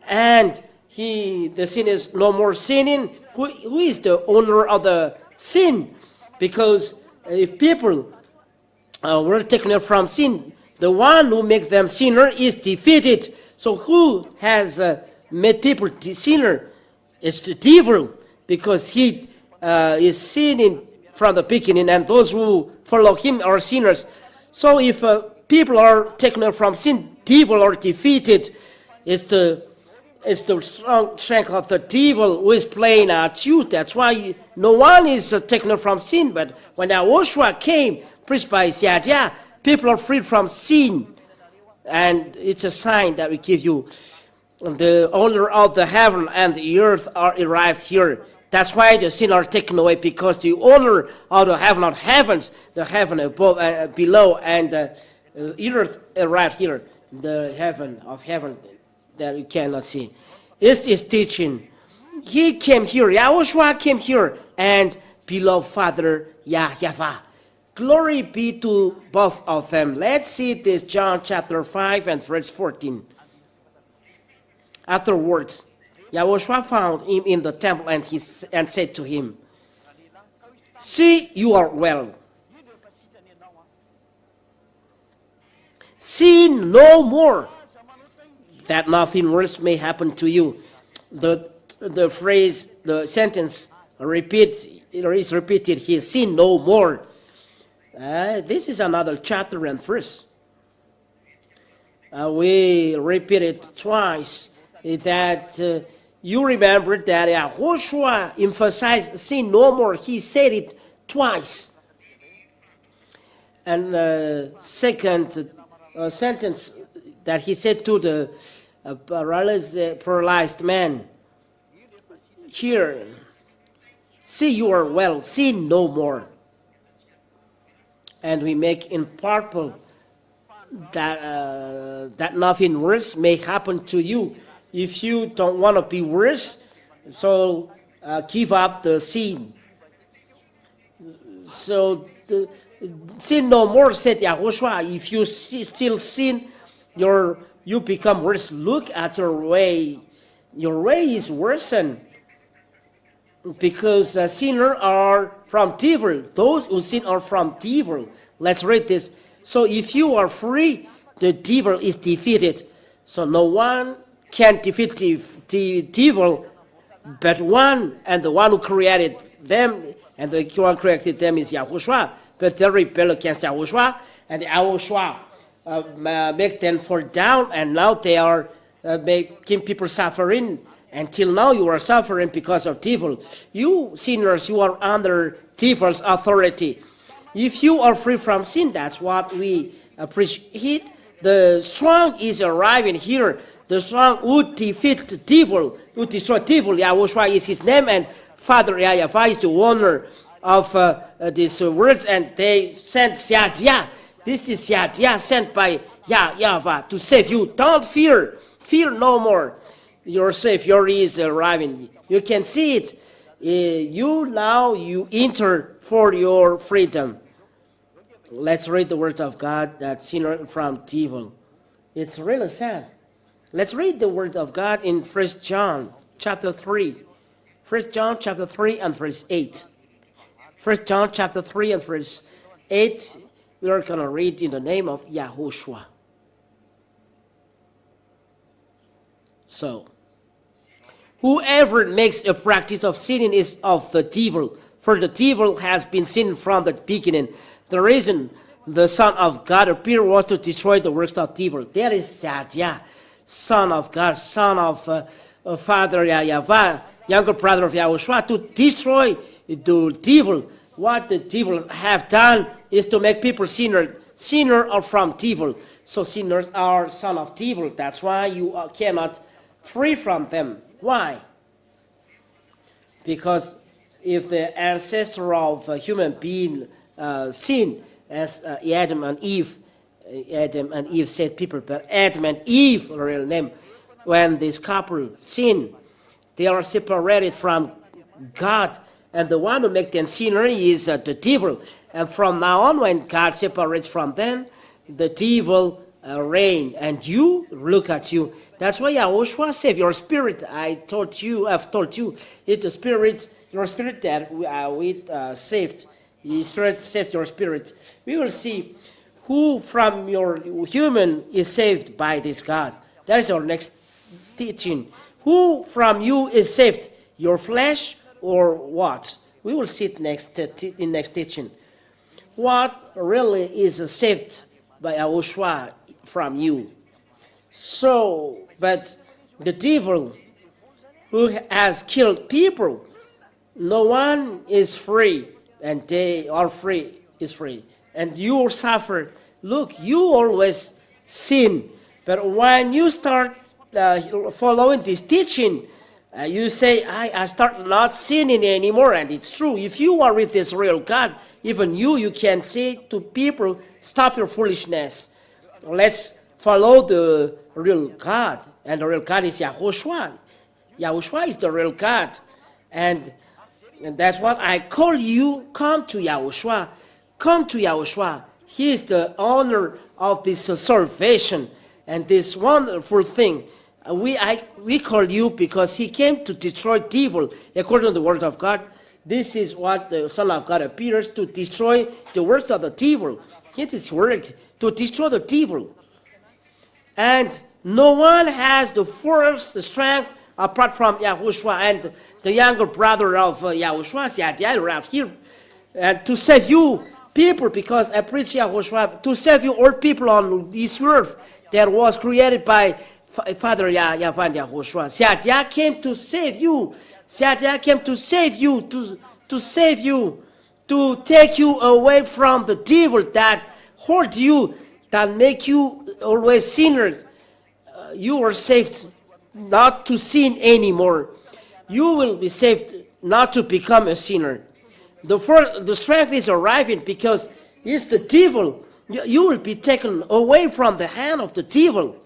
and the sin is no more sinning, who is the owner of the sin? Because if people were taken from sin, the one who makes them sinner is defeated. So who has made people sinner? It's the devil, because he is sinning from the beginning, and those who follow him are sinners. So if people are taken from sin, devil are defeated. It's the strong strength of the devil who is playing at you. That's why no one is taken from sin. But when Yahushua came, preached by Siadia, people are freed from sin. And it's a sign that we give you. The owner of the heaven and the earth are arrived here. That's why the sin are taken away, because the owner of the heaven of heavens, the heaven above and below, and the earth arrived here. The heaven of heaven that you cannot see. It's his teaching. He came here, Yahushua came here, and beloved Father Yahweh. Glory be to both of them. Let's see this, John chapter 5 and verse 14. Afterwards, Yahushua found him in the temple, and said to him, "See, you are well. Sin no more, that nothing worse may happen to you." The phrase, the sentence is repeated here. Sin no more. This is another chapter and verse. We repeat it twice. That you remember that Yahushua emphasized sin no more. He said it twice. And the second sentence that he said to the paralyzed man, here, "See, you are well, sin no more." And we make in purple that nothing worse may happen to you. If you don't want to be worse, so give up the sin. So sin no more, said Yahushua. If you still sin, you become worse. Look at your way. Your way is worsened because sinners are from devil. Those who sin are from devil. Let's read this. So if you are free, the devil is defeated. So no one can defeat the devil but one, and the one who created them, and the one who created them is Yahushua. But they rebel against Yahushua, and Yahushua make them fall down, and now they are making people suffering. Until now you are suffering because of devil. You sinners, you are under devil's authority. If you are free from sin, that's what we appreciate. The strong is arriving here. The strong would defeat the devil, would destroy devil. Yahushua is his name, and Father Yahushua is the owner of these words, and they sent Yadia. This is Yadia sent by Yahushua to save you. Don't fear. Fear no more. Your Savior is arriving. You can see it. You enter for your freedom. Let's read the word of God that sinner from devil. It's really sad. Let's read the word of God in 1 John chapter 3. 1 John chapter 3 and verse 8. 1 John chapter 3 and verse 8. We are going to read in the name of Yahushua. So, whoever makes a practice of sinning is of the devil, for the devil has been sinning from the beginning. The reason the Son of God appeared was to destroy the works of devil. There is Sadia, Son of God, Son of Father Yahushua, younger brother of Yahushua, to destroy the devil. What the devil have done is to make people sinner. Sinner are from devil. So sinners are son of devil. That's why you cannot free from them. Why? Because if the ancestor of a human being sin, as Adam and Eve said people, but Adam and Eve, real name, when this couple sin, they are separated from God, and the one who makes them sinner is the devil. And from now on, when God separates from them, the devil reign. And you, look at you. That's why Yahushua saved your spirit. I've told you, it's the spirit, your spirit that we saved. The spirit saved your spirit. We will see who from your human is saved by this God. That is our next teaching. Who from you is saved? Your flesh or what? We will see it in next teaching. What really is saved by Yahushua from you? So, but the devil who has killed people, no one is free, and they are free, is free. And you suffer. Look, you always sin, but when you start following this teaching, you say, I start not sinning anymore, and it's true. If you are with this real God, even you can say to people, stop your foolishness. Let's follow the real God, and the real God is Yahushua. Yahushua is the real God, and that's what I call you. Come to Yahushua. Come to Yahushua. He is the owner of this salvation and this wonderful thing. We call you because he came to destroy devil. According to the word of God, this is what the Son of God appears to destroy the works of the devil. It is work to destroy the devil. And no one has the force, the strength, apart from Yahushua and the younger brother of Yahushua, Yadia, around here, and to save you people, because I preach Yahushua, to save you all people on this earth that was created by Father Yahushua. Yadia came to save you. Yadia came to save you, to save you, to take you away from the devil that hurt you, that make you always sinners. You are saved not to sin anymore. You will be saved not to become a sinner. The strength is arriving because it's the devil. You will be taken away from the hand of the devil.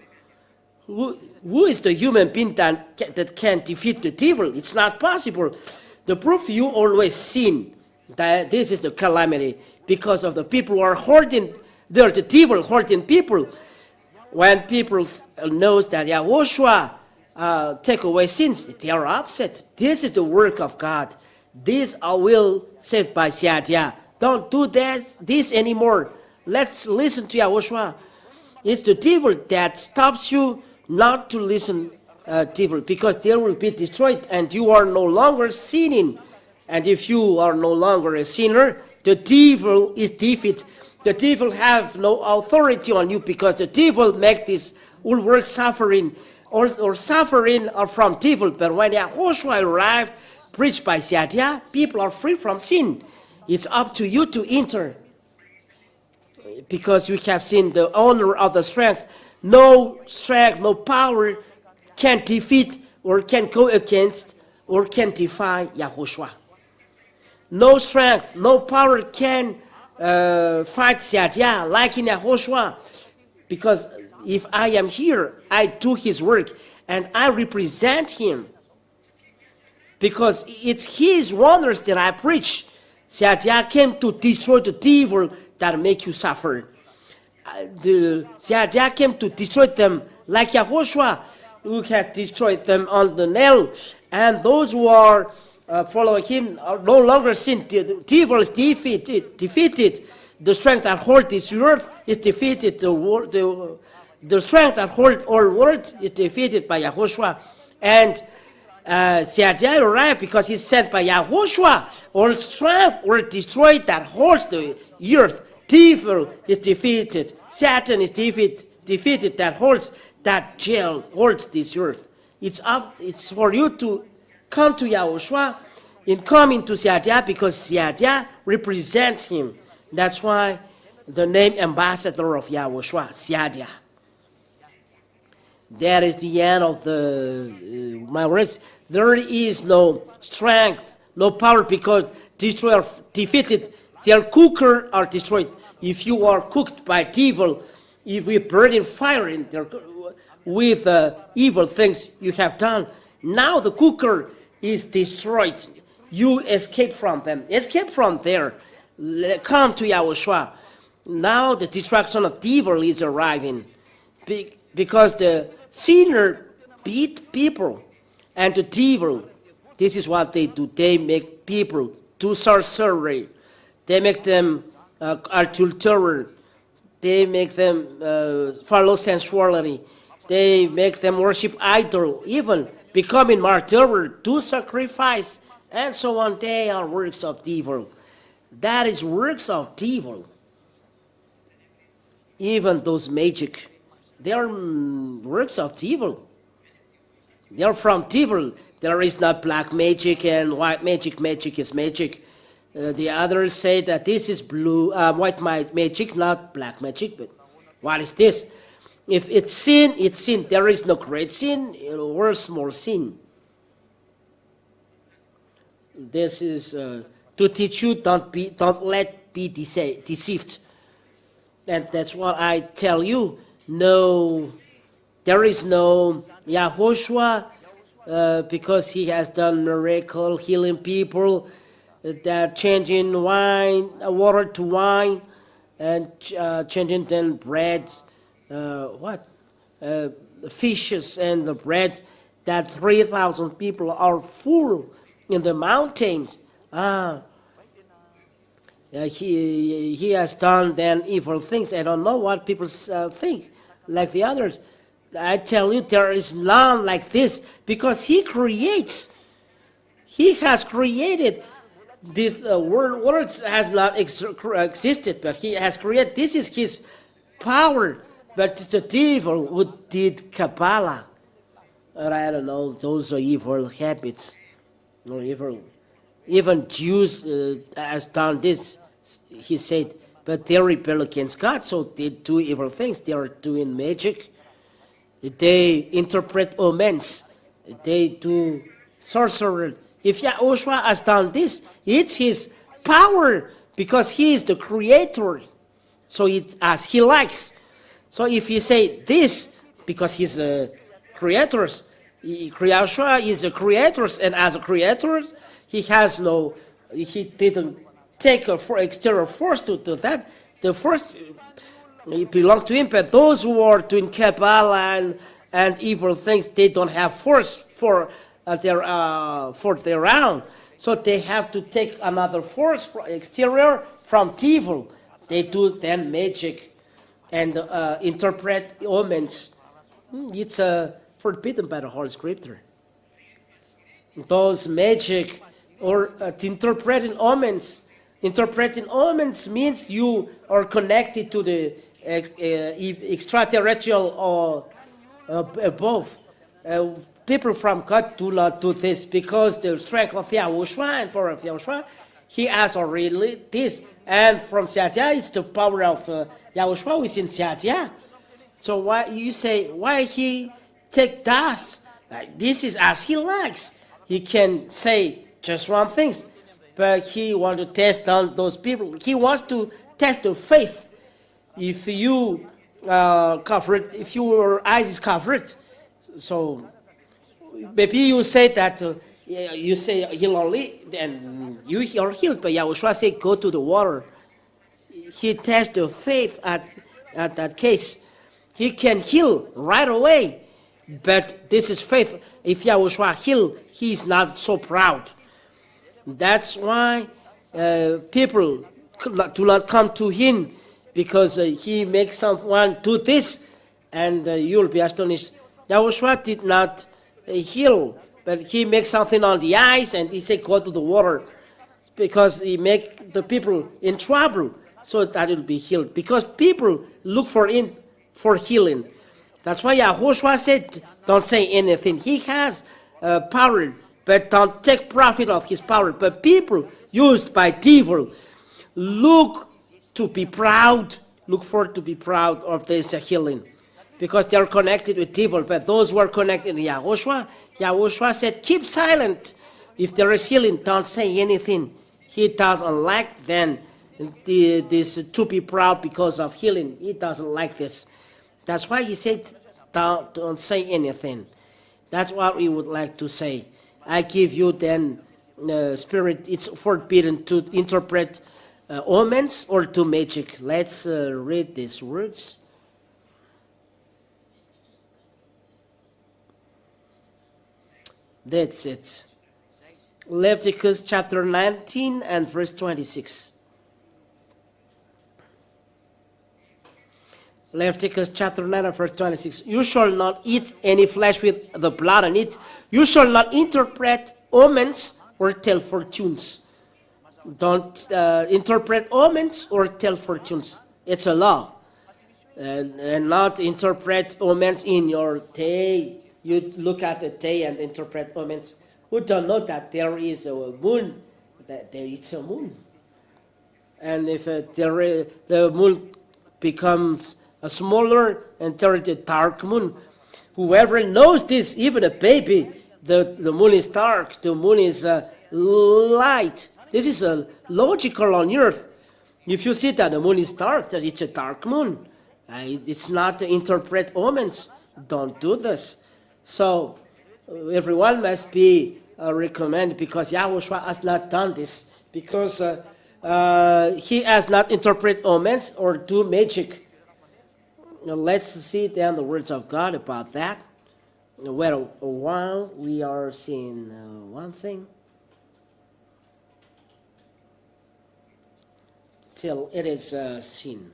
Who is the human being that can defeat the devil? It's not possible. The proof you always sin, that this is the calamity, because of the people who are hurting, they're the devil hurting people. When people knows that Yahushua take away sins, they are upset. This is the work of God. This I will said by Siadia. Don't do this anymore. Let's listen to Yahushua. It's the devil that stops you not to listen devil, because they will be destroyed and you are no longer sinning. And if you are no longer a sinner, the devil is defeated. The devil have no authority on you, because the devil make this whole world suffering or suffering are from devil. But when Yahushua arrived, preached by Siadia, people are free from sin. It's up to you to enter, because we have seen the owner of the strength. No strength, no power can defeat or can go against or can defy Yahushua. No strength, no power can fight Siadia like in Yahushua, because if I am here, I do his work and I represent him, because it's his wonders that I preach. Siadia came to destroy the devil that make you suffer. Siadia came to destroy them like Yahushua, who had destroyed them on the nail. And those who are following him are no longer sin. The devil is defeated. The strength that holds this earth is defeated. The strength that holds all world is defeated by Yahushua. And Siadia arrived because he's sent by Yahushua. All strength were destroyed that holds the earth. Devil is defeated. Satan is defeated that holds that jail, holds this earth. It's for you to come to Yahushua in coming to Siadia, because Siadia represents him. That's why the name ambassador of Yahushua, Siadia. That is the end of my words. There is no strength, no power, because destroyer defeated. Their cooker are destroyed. If you are cooked by devil, if we burn in fire with evil things you have done, now the cooker is destroyed. You escape from them. Escape from there. Come to Yahushua. Now the destruction of evil is arriving, because the sinner beat people, and the devil, this is what they do. They make people do sorcery. They make them adulterer. They make them follow sensuality. They make them worship idol, even becoming martyr, do sacrifice, and so on. They are works of devil. That is works of devil. Even those magic, they are works of devil. They are from devil. There is not black magic and white magic. Magic is magic. The others say that this is white magic, not black magic. But what is this? If it's sin, it's sin. There is no great sin or small sin. This is to teach you, don't let be deceived. And that's what I tell you. No, there is no Yahushua, because he has done miracle, healing people, that changing water to wine, and changing then breads, fishes and the bread, that 3,000 people are full in the mountains. He has done then evil things. I don't know what people think, like the others. I tell you, there is none like this, because he creates. He has created. This world has not existed, but he has created. This is his power. But it's the devil who did Kabbalah. Or I don't know, those are evil habits. Or evil. Even Jews has done this, he said, but they rebel against God, so they do evil things. They are doing magic. They interpret omens. They do sorcery. If Yahushua has done this, it's his power, because he is the creator. So it's as he likes. So if he say this, because he's a creator, Yahushua is a creator, and as a creator, he didn't take external force to do that. The first, it belonged to him, but those who are doing Kabbalah and evil things, they don't have force for their own. So they have to take another force from exterior from evil. They do then magic and interpret omens. It's forbidden by the Holy Scripture. Those magic or interpreting omens. Interpreting omens means you are connected to the extraterrestrial or above. People from God do not do this because the strength of Yahushua and power of Yahushua, he has already this. And from Satya, it's the power of Yahushua within Satya. So why you say, why he take dust? This is as he likes. He can say just one thing, but he wants to test on those people. He wants to test the faith. If you covered, if your eyes is covered, so maybe you say that you say heal only, then you are healed. But Yahushua said go to the water. He tests the faith at that case. He can heal right away, but this is faith. If Yahushua heal, he is not so proud. That's why people do not come to him, because he makes someone do this, and you'll be astonished. Yahushua did not heal, but he makes something on the eyes, and he said go to the water, because he make the people in trouble, so that it will be healed. Because people look for healing. That's why Yahushua said, don't say anything. He has power, but don't take profit of his power. But people used by devil look to be proud, look for to be proud of this healing, because they are connected with devil. But those who are connected to Yahushua, Yahushua said, keep silent. If there is healing, don't say anything. He doesn't like then this to be proud because of healing. He doesn't like this. That's why he said, don't say anything. That's what we would like to say. I give you then spirit. It's forbidden to interpret omens or to magic. Let's read these words. That's it. Leviticus chapter 19 and verse 26. Leviticus chapter 9 and verse 26. You shall not eat any flesh with the blood on it. You shall not interpret omens or tell fortunes. Don't interpret omens or tell fortunes. It's a law. And not interpret omens in your day. You look at the day and interpret omens. Who don't know that there is a moon? That there is a moon. And if the moon becomes a smaller and there is a dark moon, whoever knows this, even a baby, the moon is dark, the moon is light. This is a logical on earth. If you see that the moon is dark, that it's a dark moon. It's not to interpret omens. Don't do this. So everyone must be recommended, because Yahushua has not done this, because he has not interpreted omens or do magic. Now let's see then the words of God about that. Well, while we are seeing one thing, till it is seen.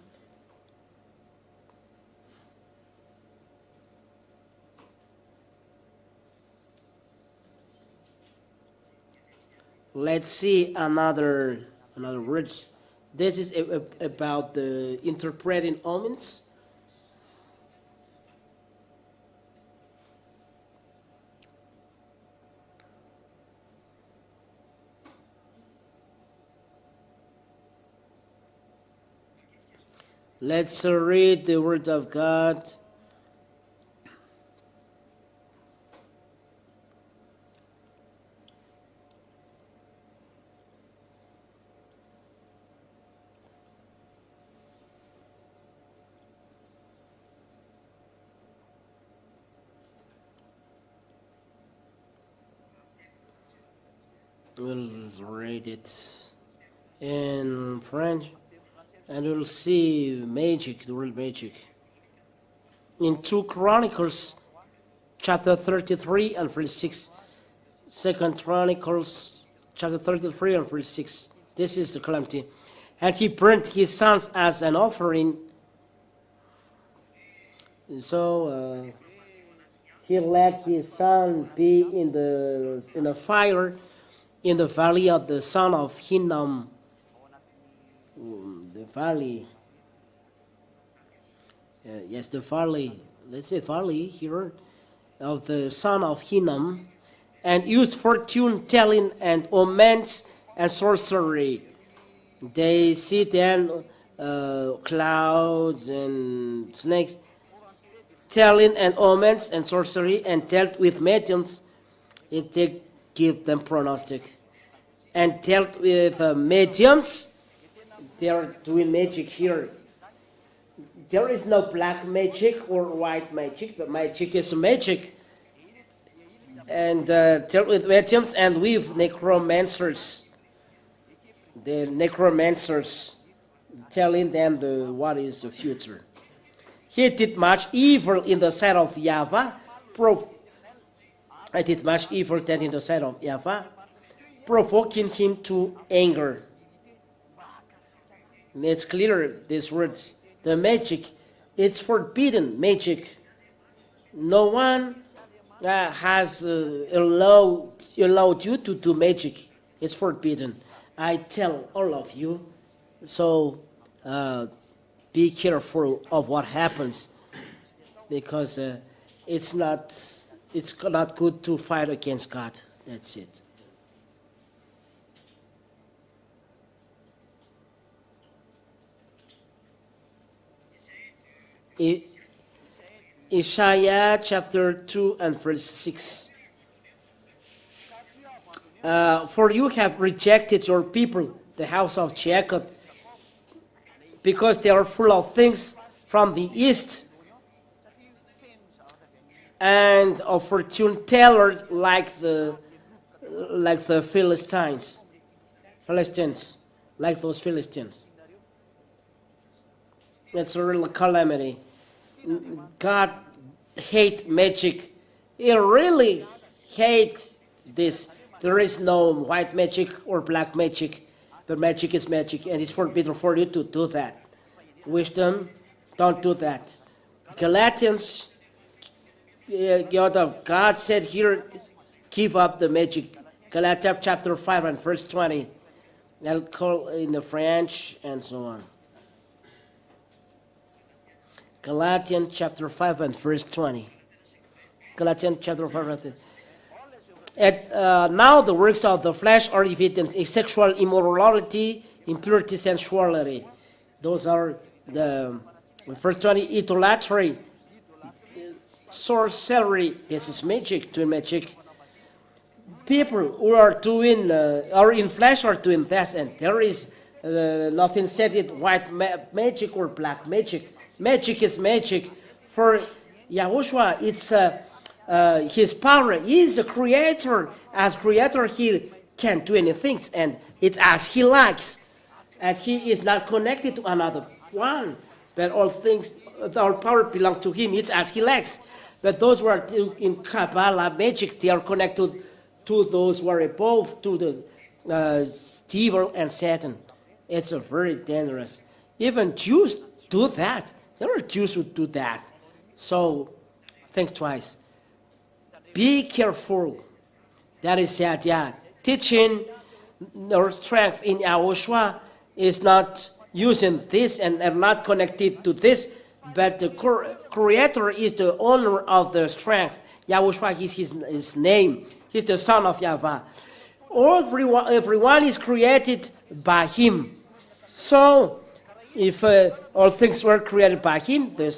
Let's see another words. This is about the interpreting omens. Let's read the word of God. We'll read it in French, and we'll see magic, the word magic. In 2 Chronicles chapter 33 and verse 6. 2 Chronicles chapter 33 and verse 6. This is the calamity. And he burnt his sons as an offering. So he let his son be in the fire in the valley of the son of Hinnom. The valley. Yes, the valley. Let's say valley here of the son of Hinnom, and used fortune telling and omens and sorcery. They see then clouds and snakes, telling and omens and sorcery, and dealt with mediums. They give them prognostic, and dealt with mediums. They are doing magic here. There is no black magic or white magic, but magic is magic. And dealt with mediums and with necromancers. The necromancers telling them what is the future. He did much evil in the sight of Yahweh. I did much evil then in the sight of Yahweh, provoking him to anger. And it's clear, these words. The magic, it's forbidden magic. No one has allowed you to do magic. It's forbidden. I tell all of you, so be careful of what happens, because it's not good to fight against God. That's it. Isaiah chapter 2 and verse 6. For you have rejected your people, the house of Jacob, because they are full of things from the east, and of fortune teller like the Philistines, like those Philistines. It's a real calamity. God hates magic. He really hates this. There is no white magic or black magic. The magic is magic, and it's forbidden for you to do that. Wisdom, don't do that. Galatians, God said here, give up the magic. Galatians chapter 5 and verse 20. I'll call in the French and so on. Galatians chapter 5 and verse 20. Galatians chapter 5 and 20. Now the works of the flesh are evident: sexual immorality, impurity, sensuality. Those are the verse 20. Idolatry, sorcery. This is magic, doing magic. People who are doing, are in flesh are doing that, and there is nothing said it white magic or black magic. Magic is magic. For Yahushua, it's his power. He is a creator. As creator, he can do anything, and it's as he likes. And he is not connected to another one. But all things, our power belongs to him. It's as he likes. But those who are in Kabbalah magic, they are connected to those who are above, to the devil and Satan. It's a very dangerous. Even Jews do that. There are Jews who do that. So think twice. Be careful. That is said, yeah. Teaching our strength in Yahushua is not using this and are not connected to this, but the Creator is the owner of the strength. Yahushua is his name. He's the Son of Yahweh. Everyone is created by him. So, if all things were created by him, the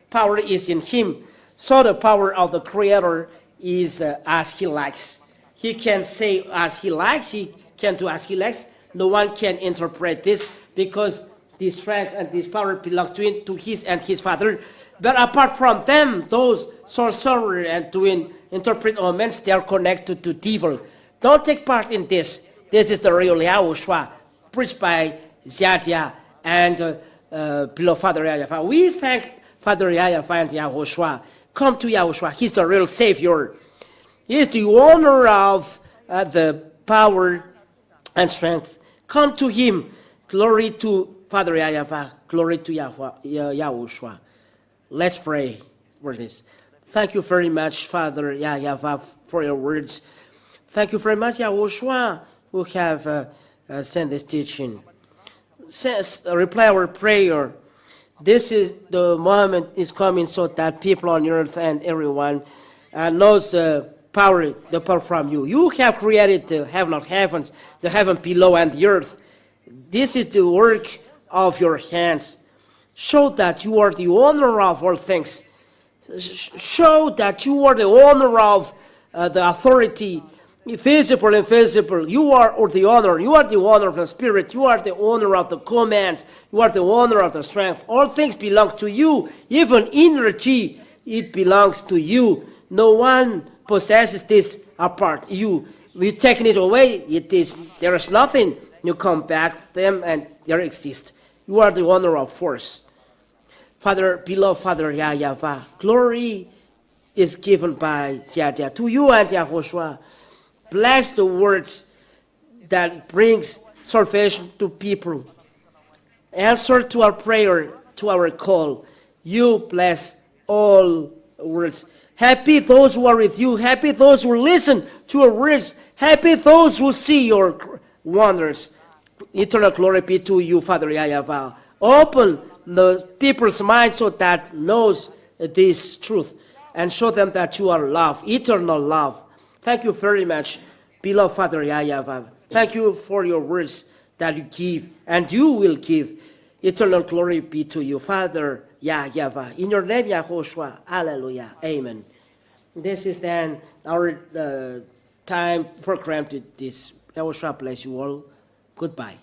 power is in him. So the power of the Creator is as he likes. He can say as he likes. He can do as he likes. No one can interpret this, because this strength and this power belong to his and his Father. But apart from them, those sorcerers and doing interpret omens, they are connected to devil. Don't take part in this. This is the real Yahushua, preached by Ziadia and beloved Father Yahushua. We thank Father Yahushua and Yahushua. Come to Yahushua. He's the real Savior. He is the owner of the power and strength. Come to Him. Glory to Father Yahushua. Glory to Yahushua. Let's pray for this. Thank you very much, Father Yahushua, for your words. Thank you very much, Yahushua, who have sent this teaching. Reply our prayer. This is the moment is coming so that people on earth and everyone knows the power from you. You have created the heaven of heavens, the heaven below and the earth. This is the work of your hands. Show that you are the owner of all things. Show that you are the owner of the authority, visible and invisible. You are the owner. You are the owner of the Spirit. You are the owner of the commands. You are the owner of the strength. All things belong to you. Even energy, it belongs to you. No one possesses this apart. You taking it away, there is nothing. You come back to them and there exists. You are the owner of force. Father, beloved Father Yahushua, glory is given by Yahushua to you and Yahushua. Bless the words that brings salvation to people. Answer to our prayer, to our call. You bless all words. Happy those who are with you. Happy those who listen to your words. Happy those who see your wonders. Eternal glory be to you, Father Yahushua. Open the people's minds so that knows this truth and show them that you are love, eternal love. Thank you very much, beloved Father Yahushua. Thank you for your words that you give and you will give. Eternal glory be to you, Father Yahushua. In your name, Yahoshua. Hallelujah. Amen. This is then our time program to this. Yahushua bless you all. Goodbye.